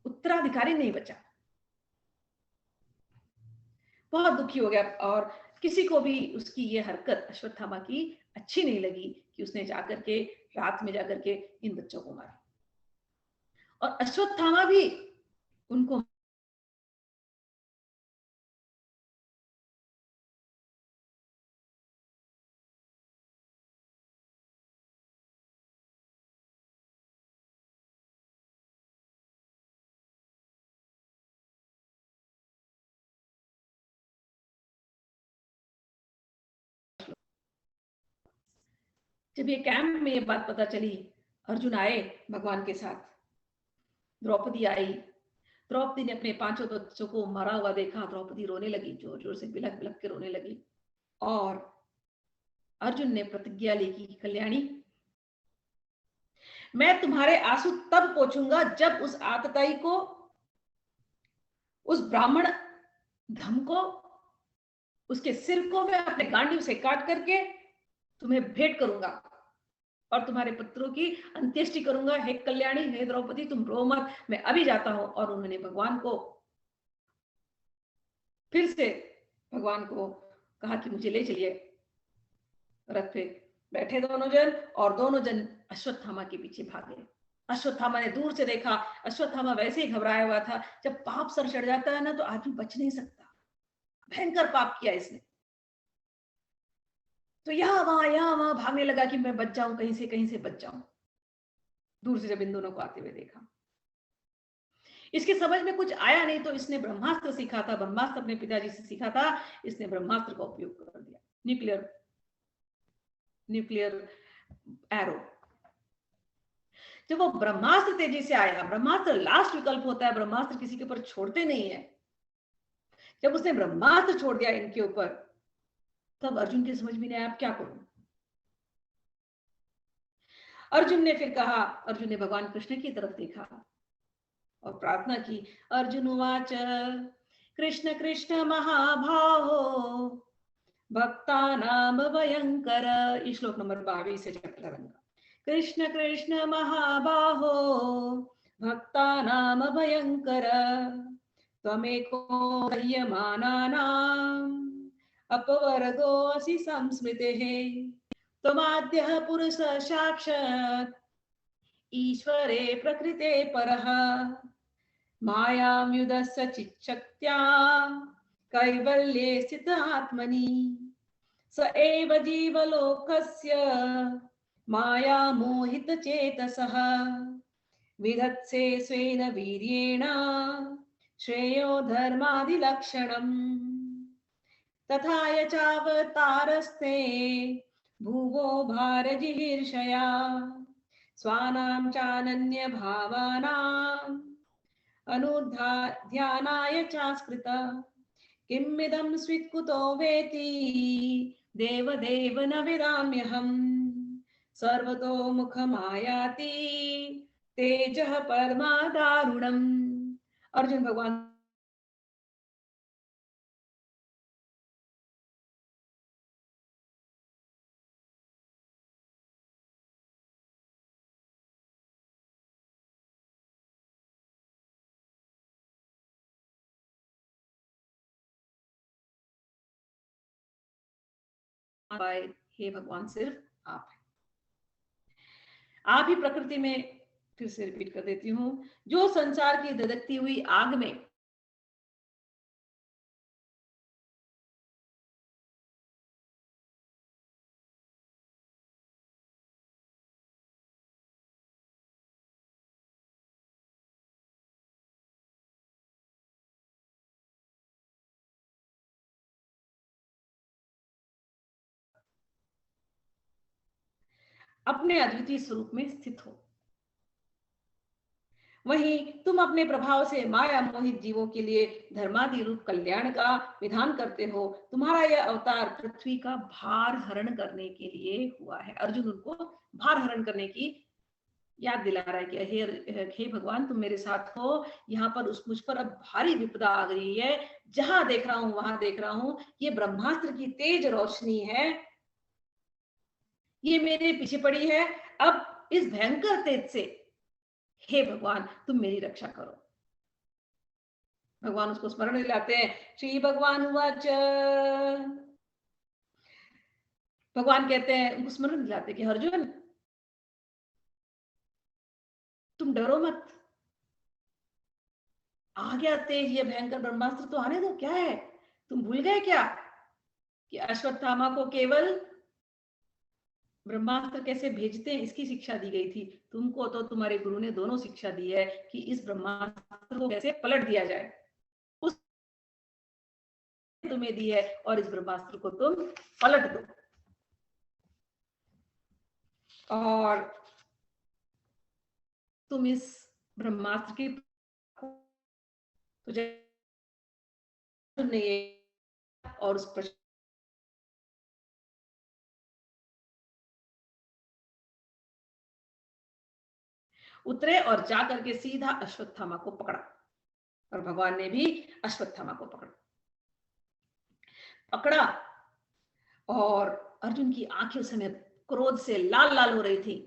उत्तराधिकारी नहीं बचा। बहुत दुखी हो गया, और किसी को भी उसकी ये हरकत अश्वत्थामा की अच्छी नहीं लगी कि उसने जाकर के रात में जाकर के इन बच्चों को मारा। और अश्वत्थामा भी उनको जब ये कैंप में ये बात पता चली, अर्जुन आए भगवान के साथ, द्रौपदी आई, द्रौपदी ने अपने पांचों बच्चों को मरा हुआ देखा, द्रौपदी रोने लगी, जोर जोर से बिलख बिलख के रोने लगी। और अर्जुन ने प्रतिज्ञा ली कि कल्याणी, मैं तुम्हारे आंसू तब पोंछूंगा जब उस आतताई को, उस ब्राह्मण धम को, उसके सिर को मैं अपने गांडीव से काट करके तुम्हें भेंट करूंगा और तुम्हारे पुत्रों की अंत्येष्टि करूंगा। हे कल्याणी, हे द्रौपदी, तुम रो मत, मैं अभी जाता हूं। और उन्होंने भगवान को फिर से, भगवान को कहा कि मुझे ले चलिए। रथ पे बैठे दोनों जन, और दोनों जन अश्वत्थामा के पीछे भागे। अश्वत्थामा ने दूर से देखा, अश्वत्थामा वैसे ही घबराया हुआ था। जब पाप सर चढ़ जाता है ना, तो आदमी बच नहीं सकता, भयंकर पाप किया इसने। तो यहाँ वहां भागने लगा कि मैं बच जाऊं, कहीं से बच जाऊं। दूर से जब इन दोनों को आते हुए देखा, इसके समझ में कुछ आया नहीं, तो इसने ब्रह्मास्त्र सीखा था, ब्रह्मास्त्र अपने पिताजी से सीखा था, इसने ब्रह्मास्त्र का उपयोग कर दिया, न्यूक्लियर एरो। जब वो ब्रह्मास्त्र तेजी से आया, ब्रह्मास्त्र लास्ट विकल्प होता है, ब्रह्मास्त्र किसी के ऊपर छोड़ते नहीं है। जब उसने ब्रह्मास्त्र छोड़ दिया इनके ऊपर, तब अर्जुन के समझ में नहीं आया अब क्या करूं। अर्जुन ने फिर कहा, अर्जुन ने भगवान कृष्ण की तरफ देखा और प्रार्थना की। अर्जुन उवाच कृष्ण कृष्ण महाभाहो भक्तानां भयंकर। ये श्लोक नंबर 22 है चैप्टर 11 का। कृष्ण कृष्ण महाबाहो भक्तानां भयंकर त्वमेको दह्यमानानाम् अपवर्गोऽसि संस्मृतेः त्वमाद्यः पुरुषः साक्षात् ईश्वरे प्रकृते परः मायां युधस्य चिच्छक्त्या कैवल्ये स्थित आत्मनि स एव जीवलोकस्य माया मोहित चेतसः विधत्से स्वेन वीर्येण श्रेयो धर्मादिलक्षणम् तथा यचावतारस्ते भुवो भारजिहीर्षया स्वानां चानन्य भावानां अनुध्यानाय चास्कृत किमिदं स्वित्कुतो वेति देवदेव न विदाम्यहम् सर्वतो मुखमायाति तेजः परमा दारुणम्। अर्जुन भगवान हे भगवान सिर्फ आप हैं। आप ही प्रकृति में, फिर से रिपीट कर देती हूँ, जो संसार की धधकती हुई आग में अपने अद्वितीय स्वरूप में स्थित हो। वहीं तुम अपने प्रभाव से माया मोहित जीवों के लिए धर्मादि रूप कल्याण का विधान करते हो। तुम्हारा यह अवतार पृथ्वी का भार हरण करने के लिए हुआ है। अर्जुन उनको भार हरण करने की याद दिला रहा है कि हे भगवान, तुम मेरे साथ हो। यहाँ पर मुझ पर अब भारी विपदा आ गई है। जहां देख रहा हूं वहां देख रहा हूं ये ब्रह्मास्त्र की तेज रोशनी है, ये मेरे पीछे पड़ी है। अब इस भयंकर तेज से हे भगवान तुम मेरी रक्षा करो। भगवान उसको स्मरण दिलाते हैं। श्री भगवान उवाच, भगवान कहते हैं, उनको स्मरण दिलाते कि अर्जुन तुम डरो मत, आ गया तेज ये भयंकर ब्रह्मास्त्र तो आने दो। क्या है, तुम भूल गए क्या कि अश्वत्थामा को केवल ब्रह्मास्त्र कैसे भेजते हैं इसकी शिक्षा दी गई थी। तुमको तो तुम्हारे गुरु ने दोनों शिक्षा दी है कि इस ब्रह्मास्त्र को कैसे पलट दिया जाए, उस तुम्हें दी है, और इस ब्रह्मास्त्र को तुम पलट दो। और तुम इस ब्रह्मास्त्र की और उस उतरे और जाकर के सीधा अश्वत्थामा को पकड़ा, और भगवान ने भी अश्वत्थामा को पकड़ा। और अर्जुन की आंखें उस समय क्रोध से लाल लाल हो रही थी।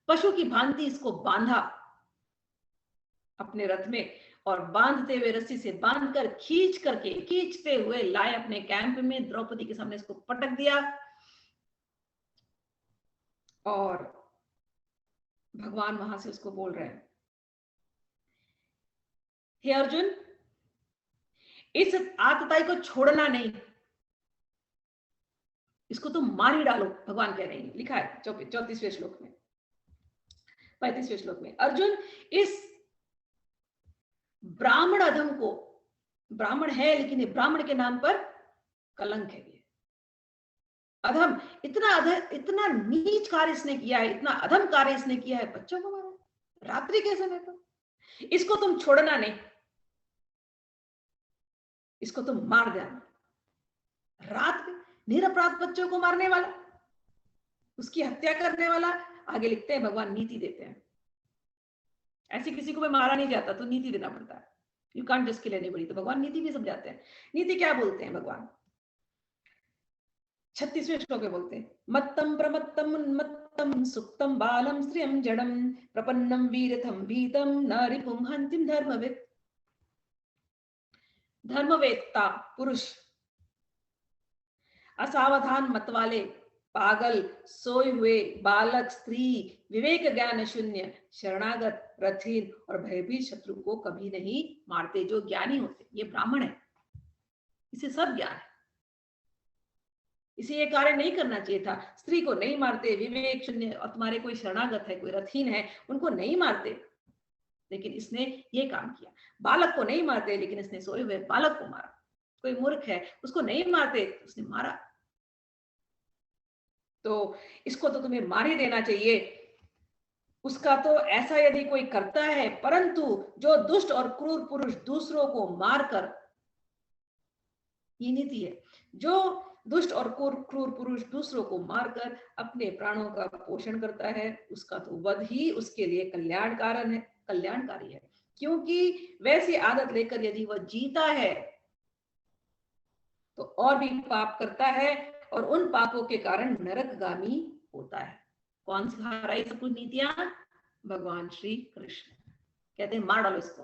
पशु की भांति इसको बांधा अपने रथ में, और बांधते हुए रस्सी से बांधकर खींचते हुए लाए अपने कैंप में। द्रौपदी के सामने इसको पटक दिया। और भगवान वहां से उसको बोल रहे हैं, हे अर्जुन, इस आतताई को छोड़ना नहीं, इसको तुम मार ही डालो। भगवान कह रहे हैं, लिखा है 34वें श्लोक में, 35वें श्लोक में, अर्जुन इस ब्राह्मण अधम को, ब्राह्मण है लेकिन ये ब्राह्मण के नाम पर कलंक है, ये अधम, इतना नीच कार्य इसने किया है, इतना अधम कार्य इसने किया है, बच्चों को मारा रात्रि के समय पर। इसको तुम छोड़ना नहीं, इसको तुम मार देना। रात में निरपराध बच्चों को मारने वाला, उसकी हत्या करने वाला। आगे लिखते हैं, भगवान नीति देते हैं, ऐसे किसी को भी मारा नहीं जाता तो नीति देना पड़ता है। You can't just kill anybody. तो भगवान नीति भी समझाते हैं। नीति क्या बोलते हैं भगवान? 36वें श्लोक में बोलते हैं, मत्तम प्रमत्तम उन्मत्तम सुप्तम बालम श्रियम जड़म प्रपन्नम वीरथम भीतम न रिपुम हंतिम धर्मवेद। धर्मवेत्ता पुरुष, असावधान मतवाले, पागल, सोए हुए, बालक, स्त्री, विवेक ज्ञान शून्य, शरणागत, रथहीन और भयभीत शत्रु को कभी नहीं मारते। जो ज्ञानी होते, ये ब्राह्मण है, इसे सब ज्ञान है, इसे ये कार्य नहीं करना चाहिए था। स्त्री को नहीं मारते, विवेक शून्य, और तुम्हारे कोई शरणागत है, कोई रथहीन है, उनको नहीं मारते, लेकिन इसने ये काम किया। बालक को नहीं मारते, लेकिन इसने सोए हुए बालक को मारा। कोई मूर्ख है, उसको नहीं मारते, उसने मारा। तो इसको तो तुम्हें मार ही देना चाहिए। उसका तो ऐसा यदि कोई करता है, परंतु जो दुष्ट और क्रूर पुरुष दूसरों को मारकर, ये नीति है, जो दुष्ट और क्रूर पुरुष दूसरों को मारकर अपने प्राणों का पोषण करता है, उसका तो वध ही उसके लिए कल्याणकारी है। क्योंकि वैसी आदत लेकर यदि वह जीता है तो और भी पाप करता है, और उन पापों के कारण नरकगामी होता है। कौन सिखा रहा है सब कुछ नीतियां? भगवान श्री कृष्ण कहते हैं, मार डालो इसको,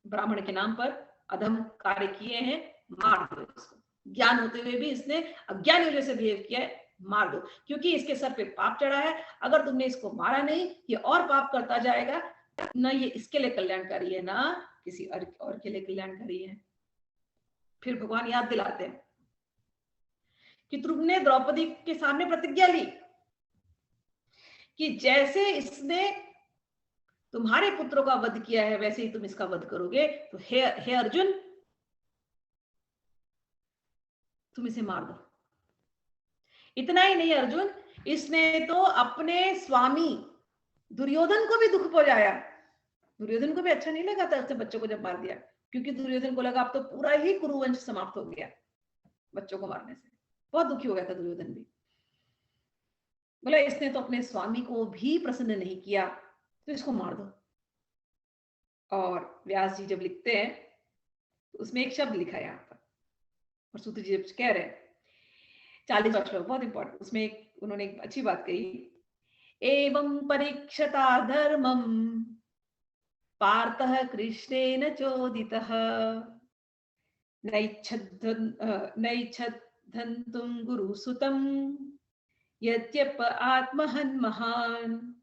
ब्राह्मण के नाम पर अधम कार्य किए हैं, मार दो इसको। ज्ञान होते हुए भी इसने अज्ञानी वजह से बिहेव किया है, मार दो, क्योंकि इसके सर पे पाप चढ़ा है। अगर तुमने इसको मारा नहीं, ये और पाप करता जाएगा, ना ये इसके लिए कल्याणकारी है, ना किसी और के लिए कल्याणकारी है। फिर भगवान याद दिलाते हैं कि तुमने द्रौपदी के सामने प्रतिज्ञा ली कि जैसे इसने तुम्हारे पुत्रों का वध किया है, वैसे ही तुम इसका वध करोगे। तो हे अर्जुन, तुम इसे मार दो। इतना ही नहीं अर्जुन, इसने तो अपने स्वामी दुर्योधन को भी दुख पहुंचाया। दुर्योधन को भी अच्छा नहीं लगा था उसने बच्चों को जब मार दिया, क्योंकि दुर्योधन को लगा अब तो पूरा ही कुरुवंश समाप्त हो गया बच्चों को मारने से। बहुत दुखी हो गया था दुर्योधन भी। बोला इसने तो अपने स्वामी को भी प्रसन्न नहीं किया, तो इसको मार दो। और व्यास जी जब लिखते हैं तो उसमें एक शब्द लिखा है यहाँ पर, और सूत जी जब कह रहे हैं 40वां श्लोक बहुत इंपॉर्टेंट, उसमें एक उन्होंने एक अच्छी बात कही, एवं परीक्षता धर्मम पार्थः कृष्णेन चोदितः नैच्छद्धन्तुं गुरुसुतं यद्यप आत्महन् महान।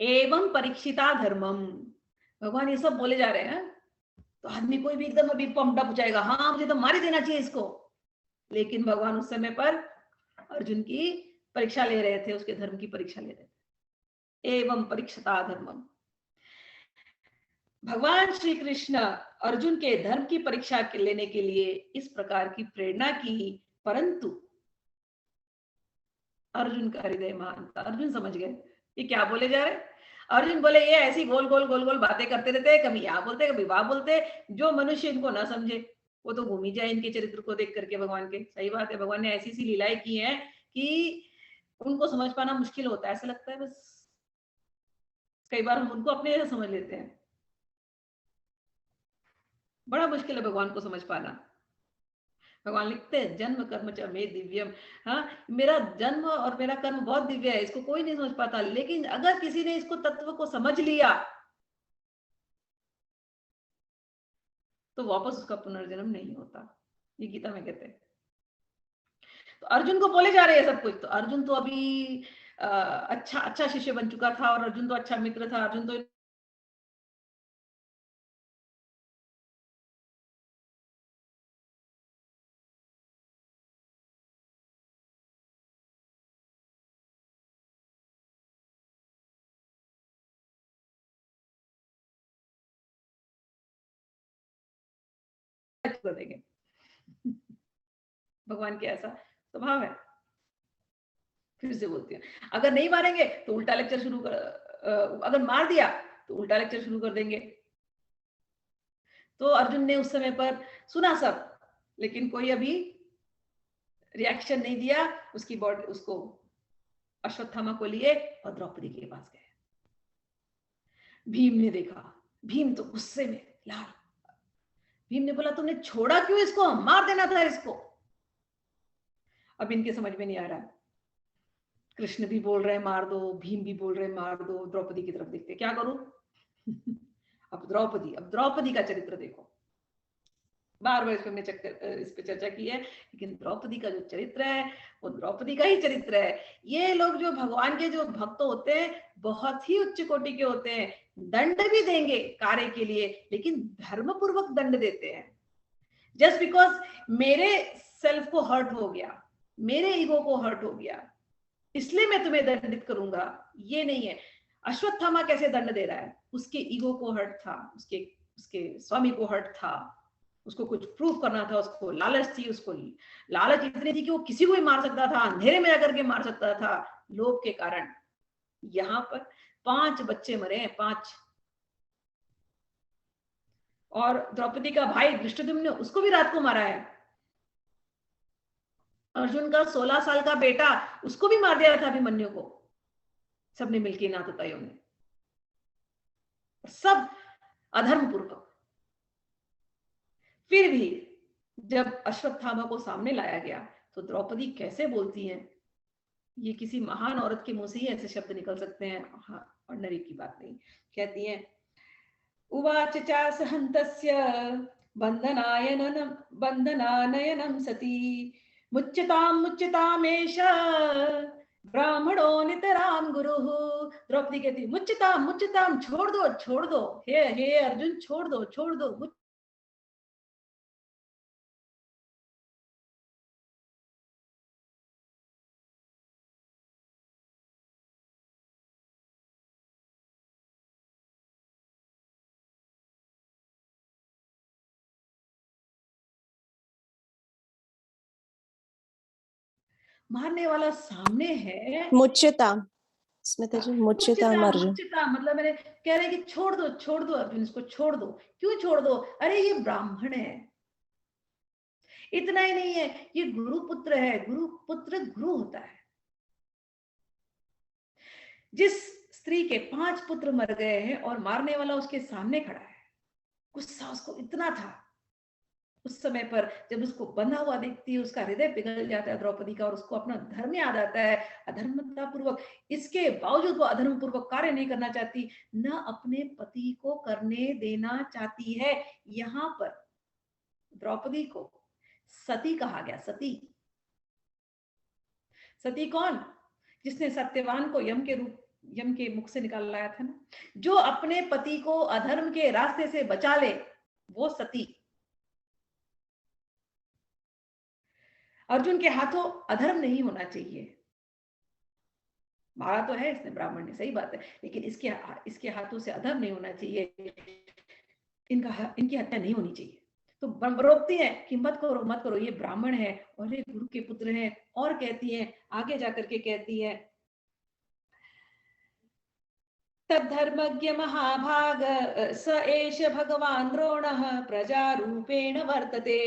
एवं परीक्षिता धर्मम, भगवान ये सब बोले जा रहे हैं तो आदमी कोई भी एकदम अभी पंप अप हो जाएगा, हाँ मुझे तो मार ही देना चाहिए इसको। लेकिन भगवान उस समय पर अर्जुन की परीक्षा ले रहे थे, उसके धर्म की परीक्षा ले रहे थे। एवं परीक्षता धर्मम, भगवान श्री कृष्ण अर्जुन के धर्म की परीक्षा लेने के लिए इस प्रकार की प्रेरणा की, परंतु अर्जुन का हृदय महान था। अर्जुन समझ गए ये क्या बोले जा रहे। अर्जुन बोले ये ऐसी गोल गोल गोल गोल बातें करते रहते, कभी यहाँ बोलते कभी वहां बोलते, जो मनुष्य इनको ना समझे वो तो घूम ही जाए इनके चरित्र को देख करके भगवान के। सही बात है, भगवान ने ऐसी सी लीलाएं की हैं कि उनको समझ पाना मुश्किल होता है। ऐसा लगता है बस कई बार हम उनको अपने जैसा समझ लेते हैं, बड़ा मुश्किल है भगवान को समझ पाना। भगवान लिखते हैं जन्म कर्म च मे दिव्यम, हाँ मेरा जन्म और मेरा कर्म बहुत दिव्य है, इसको कोई नहीं समझ पाता। लेकिन अगर किसी ने इसको तत्व को समझ लिया तो वापस उसका पुनर्जन्म नहीं होता, ये गीता में कहते हैं। तो अर्जुन को बोले जा रहे हैं सब कुछ, तो अर्जुन तो अभी अच्छा अच्छा शिष्य बन चुका था, और अर्जुन तो अच्छा मित्र था। अर्जुन तो कर देंगे। भगवान के ऐसा स्वभाव है। फिर से बोलती है, अगर नहीं मारेंगे तो उल्टा लेक्चर शुरू कर, अगर मार दिया तो उल्टा लेक्चर शुरू कर देंगे। तो अर्जुन ने उस समय पर सुना सब, लेकिन कोई अभी रिएक्शन नहीं दिया। उसकी बॉडी उसको अश्वत्थामा को लिए और द्रौपदी के पास गए। भीम ने देखा, भीम तो गुस्से में लाल। भीम ने बोला तुमने छोड़ा क्यों इसको, मार देना था इसको। अब इनके समझ में नहीं आ रहा, कृष्ण भी बोल रहे हैं मार दो, भीम भी बोल रहे हैं मार दो, द्रौपदी की तरफ देखते क्या करूं। अब द्रौपदी का चरित्र देखो, बार बार इस पे चर्चा की है, लेकिन द्रौपदी का जो चरित्र है वो द्रौपदी का ही चरित्र है। ये लोग जो भगवान के जो भक्त होते हैं बहुत ही उच्च कोटि के होते हैं, दंड भी देंगे कार्य के लिए, लेकिन धर्म पूर्वक दंड देते हैं। जस्ट बिकॉज मेरे सेल्फ को हर्ट हो गया, मेरे ईगो को हर्ट हो गया, इसलिए मैं तुम्हें दंडित करूंगा, ये नहीं है। अश्वत्थामा कैसे दंड दे रहा है, उसके ईगो को हर्ट था, उसके उसके स्वामी को हर्ट था, उसको कुछ प्रूफ करना था, उसको लालच थी, उसको लालच इतनी थी कि वो किसी को भी मार सकता था, अंधेरे में आकर के मार सकता था लोभ के कारण। यहाँ पर 5 बच्चे मरे हैं, 5। और द्रौपदी का भाई धृष्टद्युम्न उसको भी रात को मारा है। अर्जुन का 16 साल का बेटा उसको भी मार दिया था अभिमन्यु को, सबने मिलकर नातताइयों ने, सब अधर्म पूर्वक। फिर भी जब अश्वत्थामा को सामने लाया गया तो द्रौपदी कैसे बोलती हैं, ये किसी महान औरत के मुंह से ही ऐसे शब्द निकल सकते हैं, हाँ ऑर्डिनरी की बात नहीं। कहती हैं उवाच चासहन्तस्य बंधनानयनं सती मुच्यतामेष ब्राह्मणो नितराम गुरुः। द्रौपदी कहती मुच्यताम छोड़ दो, हे अर्जुन छोड़ दो। मारने वाला सामने है, मुच्यता स्मिता जी, मुच्यताम अर्जुन। मुच्यता मतलब मैंने कह रहे कि छोड़ दो अर्जुन, इसको छोड़ दो। क्यों छोड़ दो? अरे ये ब्राह्मण है। इतना ही नहीं है, ये गुरु पुत्र है। गुरु पुत्र गुरु होता है। जिस स्त्री के 5 पुत्र मर गए हैं और मारने वाला उसके सामने खड़ा है, गुस्सा उसको इतना था। उस समय पर जब उसको बंधा हुआ देखती है, उसका हृदय पिघल जाता है द्रौपदी का, और उसको अपना धर्म याद आता है। अधर्मता पूर्वक, इसके बावजूद वो अधर्म पूर्वक कार्य नहीं करना चाहती, न अपने पति को करने देना चाहती है। यहाँ पर द्रौपदी को सती कहा गया। सती, सती कौन? जिसने सत्यवान को यम के मुख से निकाल लाया था ना। जो अपने पति को अधर्म के रास्ते से बचा ले, वो सती। अर्जुन के हाथों अधर्म नहीं होना चाहिए। मारा तो है इसने, ब्राह्मण ने, सही बात है, लेकिन इसके हाथों से अधर्म नहीं होना चाहिए। इनकी हत्या नहीं होनी चाहिए। तो रोकती है कि मत करो मत करो, ये ब्राह्मण है और ये गुरु के पुत्र हैं। और कहती है, आगे जाकर के कहती है, तद्धर्मज्ञ महाभाग स एष भगवान द्रोणः प्रजारूपेण वर्तते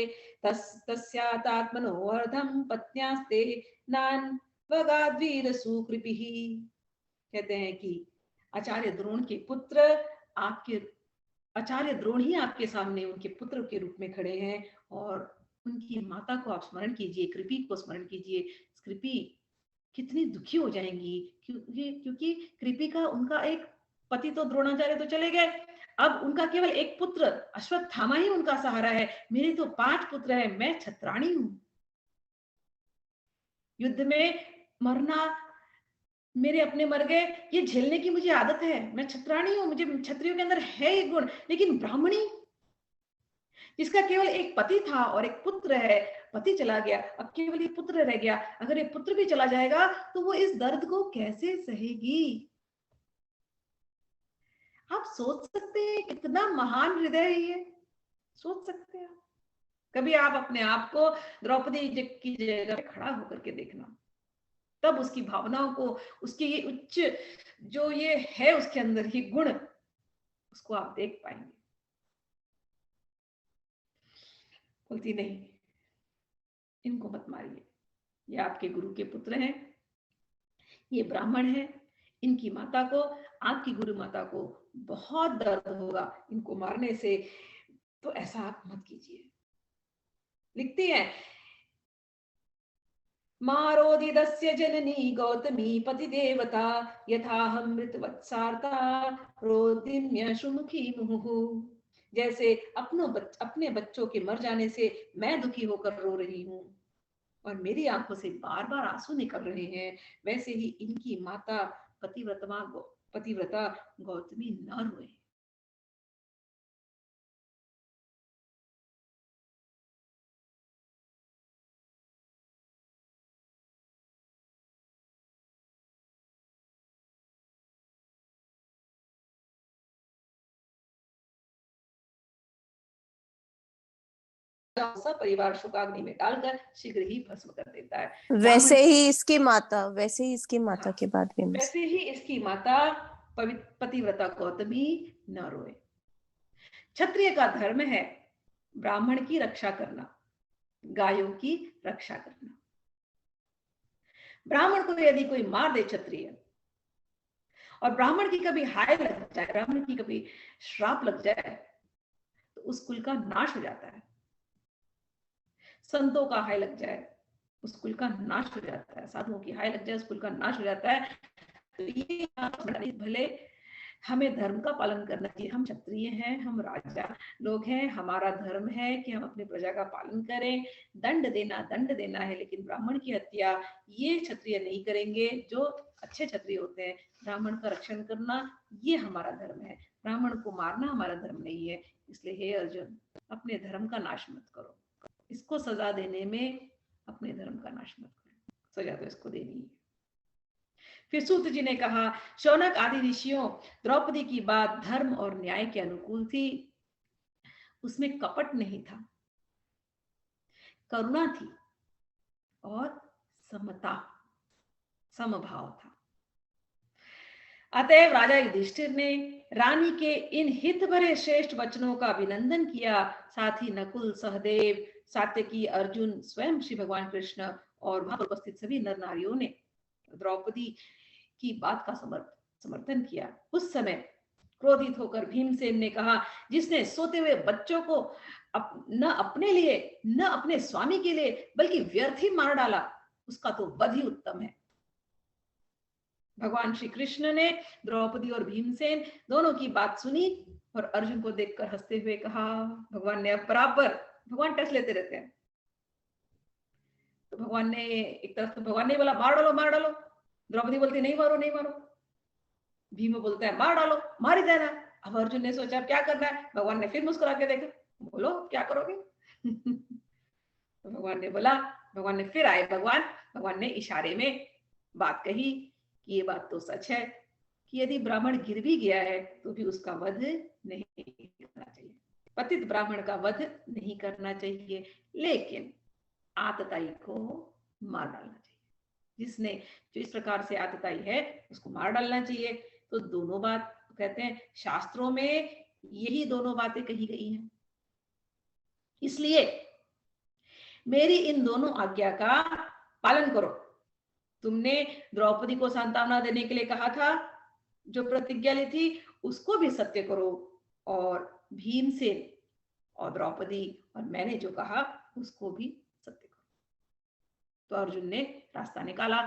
तस्यात्मनो वर्धम पत्न्यास्ते नान्वगाद्वीर सुकृपिः। कहते हैं कि आचार्य द्रोण के पुत्र, आपके आचार्य द्रोण ही आपके सामने उनके पुत्र के रूप में खड़े हैं। और उनकी माता को आप स्मरण कीजिए, कृपी को स्मरण कीजिए। कृपी कितनी दुखी हो जाएंगी, क्योंकि कृपी का उनका एक पति तो द्रोणाचार्य तो चले गए, अब उनका केवल एक पुत्र अश्वत्थामा ही उनका सहारा है। मेरे तो 5 पुत्र हैं, मैं छत्राणी हूं। युद्ध में मरना, मेरे अपने मर गए, ये झेलने की मुझे आदत है। मैं छत्राणी हूं, मुझे क्षत्रियों के अंदर है ये गुण। लेकिन ब्राह्मणी, जिसका केवल एक पति था और एक पुत्र है, पति चला गया, अब केवल एक पुत्र रह गया। अगर एक पुत्र भी चला जाएगा तो वो इस दर्द को कैसे सहेगी? आप सोच सकते हैं कितना महान हृदय है ये? सोच सकते हैं? कभी आप अपने आप को द्रौपदी की जगह पे खड़ा होकर के देखना, तब उसकी भावनाओं को, उसके ये उच्च जो ये है उसके अंदर ये गुण, उसको आप देख पाएंगे। बोलती नहीं, इनको मत मारिए, ये आपके गुरु के पुत्र हैं, ये ब्राह्मण है। इनकी माता को, आपकी गुरु माता को बहुत दर्द होगा इनको मारने से, तो ऐसा आप मत कीजिए। लिखती है, मारोदिदस्य जननी गौतमी पति देवता यथाहं मृतवत्सार्ता रोदिम्य सुमुखी मुहुः। जैसे अपने बच्चों के मर जाने से मैं दुखी होकर रो रही हूँ और मेरी आंखों से बार बार आंसू निकल रहे हैं, वैसे ही इनकी माता पतिव्रता गौतमी न रोए। परिवार शुकाग्नि में डालकर शीघ्र ही भस्म कर देता है। वैसे ही इसकी माता हाँ, के बाद भी वैसे ही इसकी माता पतिव्रता गौतमी न रोए। क्षत्रिय का धर्म है ब्राह्मण की रक्षा करना, गायों की रक्षा करना। ब्राह्मण को यदि कोई मार दे क्षत्रिय, और ब्राह्मण की कभी हाय लग जाए, ब्राह्मण की कभी श्राप लग जाए, तो उस कुल का नाश हो जाता है। संतों का हाय लग जाए, उस कुल का नाश हो जाता है। साधुओं की हाय लग जाए, उस कुल का नाश हो जाता है। तो ये भले हमें धर्म का पालन करना चाहिए। हम क्षत्रिय हैं, हम राजा लोग हैं, हमारा धर्म है कि हम अपनी प्रजा का पालन करें। दंड देना है, लेकिन ब्राह्मण की हत्या ये क्षत्रिय नहीं करेंगे। जो अच्छे क्षत्रिय होते हैं, ब्राह्मण का रक्षण करना ये हमारा धर्म है। ब्राह्मण को मारना हमारा धर्म नहीं है। इसलिए हे अर्जुन, अपने धर्म का नाश मत करो। इसको सजा देने में अपने धर्म का नाश मत करो, सजा तो इसको देनी है। फिर सूत जी ने कहा, शौनक आदि ऋषियों, द्रौपदी की बात धर्म और न्याय के अनुकूल थी। उसमें कपट नहीं था, करुणा थी और समता, समभाव था। अतएव राजा युधिष्ठिर ने रानी के इन हित भरे श्रेष्ठ वचनों का अभिनंदन किया। साथ ही नकुल, सहदेव, सात्यकी, अर्जुन, स्वयं श्री भगवान कृष्ण और वहां उपस्थित सभी नर नारियों ने द्रौपदी की बात का समर्थन किया। उस समय क्रोधित होकर भीमसेन ने कहा, जिसने सोते हुए बच्चों को न अपने लिए न अपने स्वामी के लिए बल्कि व्यर्थ ही मार डाला, उसका तो वध ही उत्तम है। भगवान श्री कृष्ण ने द्रौपदी और भीमसेन दोनों की बात सुनी और अर्जुन को देखकर हंसते हुए कहा, भगवान ने अब बराबर, भगवान टेस्ट लेते रहते हैं, तो भगवान ने एक तरफ तो भगवान ने बोला मार डालो मार डालो, द्रौपदी बोलती नहीं मारो नहीं मारो, भीम बोलता है मार डालो मार ही देना। अब अर्जुन ने सोचा क्या करना है, भगवान ने फिर मुस्कुरा के देखा, बोलो क्या करोगे। तो भगवान ने बोला, भगवान ने फिर आए, भगवान ने इशारे में बात कही कि ये बात तो सच है कि यदि ब्राह्मण गिर भी गया है तो भी उसका वध नहीं करना चाहिए, पतित ब्राह्मण का वध नहीं करना चाहिए, लेकिन आतताई को मार डालना चाहिए। जिसने जो इस प्रकार से आतताई है उसको मार डालना चाहिए। तो दोनों बात कहते हैं शास्त्रों में यही दोनों बातें कही गई हैं। इसलिए मेरी इन दोनों आज्ञा का पालन करो। तुमने द्रौपदी को सांत्वना देने के लिए कहा था, जो प्रतिज्ञा ली थी उसको भी सत्य करो, और भीमसेन और द्रौपदी और मैंने जो कहा उसको भी सत्य करो। तो अर्जुन ने रास्ता निकाला,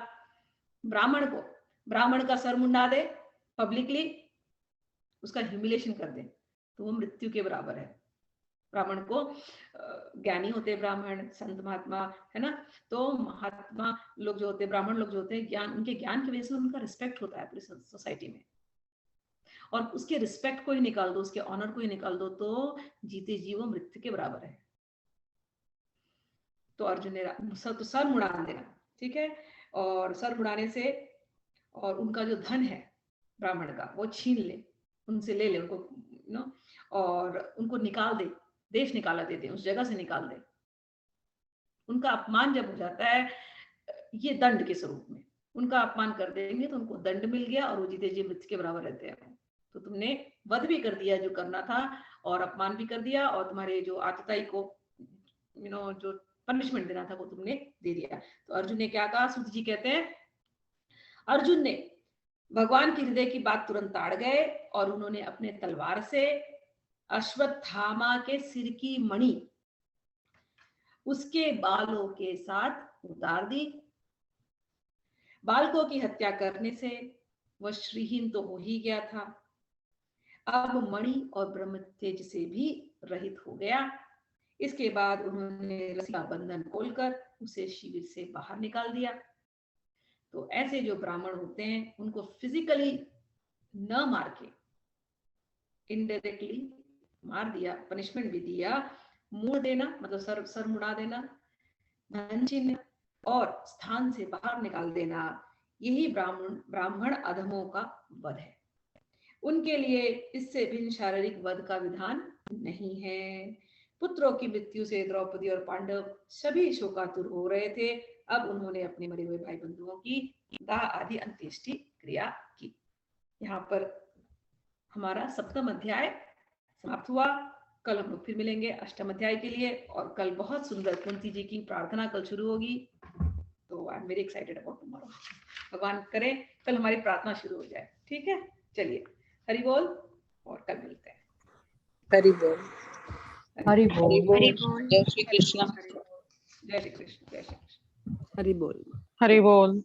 ब्राह्मण का सर मुंडा दे, पब्लिकली उसका ह्यूमिलेशन कर दे तो वो मृत्यु के बराबर है। ब्राह्मण को ज्ञानी होते हैं, ब्राह्मण संत महात्मा है ना, तो महात्मा लोग जो होते हैं, ब्राह्मण लोग जो होते हैं, ज्ञान, उनके ज्ञान की वजह से उनका रिस्पेक्ट होता है पूरी सोसाइटी में, और उसके रिस्पेक्ट को ही निकाल दो, उसके ऑनर को ही निकाल दो तो जीते जी वो मृत्यु के बराबर है। तो अर्जुन ने सर मुड़ा देना, ठीक है, और सर मुड़ाने से और उनका जो धन है ब्राह्मण का वो छीन ले, उनसे ले ले उनको नो, और उनको निकाल दे, देश निकाला दे दे, उस जगह से निकाल दे। उनका अपमान जब हो जाता है ये दंड के स्वरूप में, उनका अपमान कर देंगे तो उनको दंड मिल गया और वो जीते जी मृत्यु के बराबर रहते हैं। तो तुमने वध भी कर दिया जो करना था, और अपमान भी कर दिया, और तुम्हारे जो आतताई को जो पनिशमेंट देना था वो तुमने दे दिया। तो अर्जुन ने क्या कहा, सूत जी कहते हैं, अर्जुन ने भगवान के हृदय की बात तुरंत ताड़ गए और उन्होंने अपने तलवार से अश्वत्थामा के सिर की मणि उसके बालों के साथ उतार दी। बालकों की हत्या करने से वह श्रीहीन तो हो ही गया था, अब मणि और ब्रह्म तेज से भी रहित हो गया। इसके बाद उन्होंने रस्सी का बंधन खोलकर उसे शिविर से बाहर निकाल दिया। तो ऐसे जो ब्राह्मण होते हैं उनको फिजिकली न मार के इनडायरेक्टली मार दिया, पनिशमेंट भी दिया, मुड़ देना मतलब सर मुड़ा देना, धन छीनना और स्थान से बाहर निकाल देना, यही ब्राह्मण अधमों का वध है। उनके लिए इससे भिन्न शारीरिक वध का विधान नहीं है। पुत्रों की मृत्यु से द्रौपदी और पांडव सभी शोकातुर हो रहे थे। अब उन्होंने अपने मरे हुए भाई बंधुओं की दाह आदि अंत्येष्टि क्रिया की। यहाँ पर हमारा 7वां अध्याय समाप्त हुआ। कल हम लोग फिर मिलेंगे 8वां अध्याय के लिए, और कल बहुत सुंदर कुंती जी की प्रार्थना कल शुरू होगी। तो I am very excited about tomorrow. भगवान करे कल हमारी प्रार्थना शुरू हो जाए, ठीक है। चलिए, हरि बोल, और कल मिलते हैं। हरि बोल, हरि बोल। जय श्री कृष्ण, जय श्री कृष्ण, जय श्री कृष्ण, हरि बोल, हरि बोल।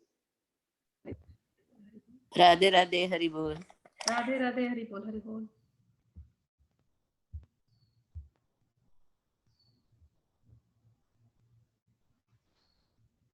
राधे राधे, हरि बोल। राधे राधे, हरि बोल, हरि बोल।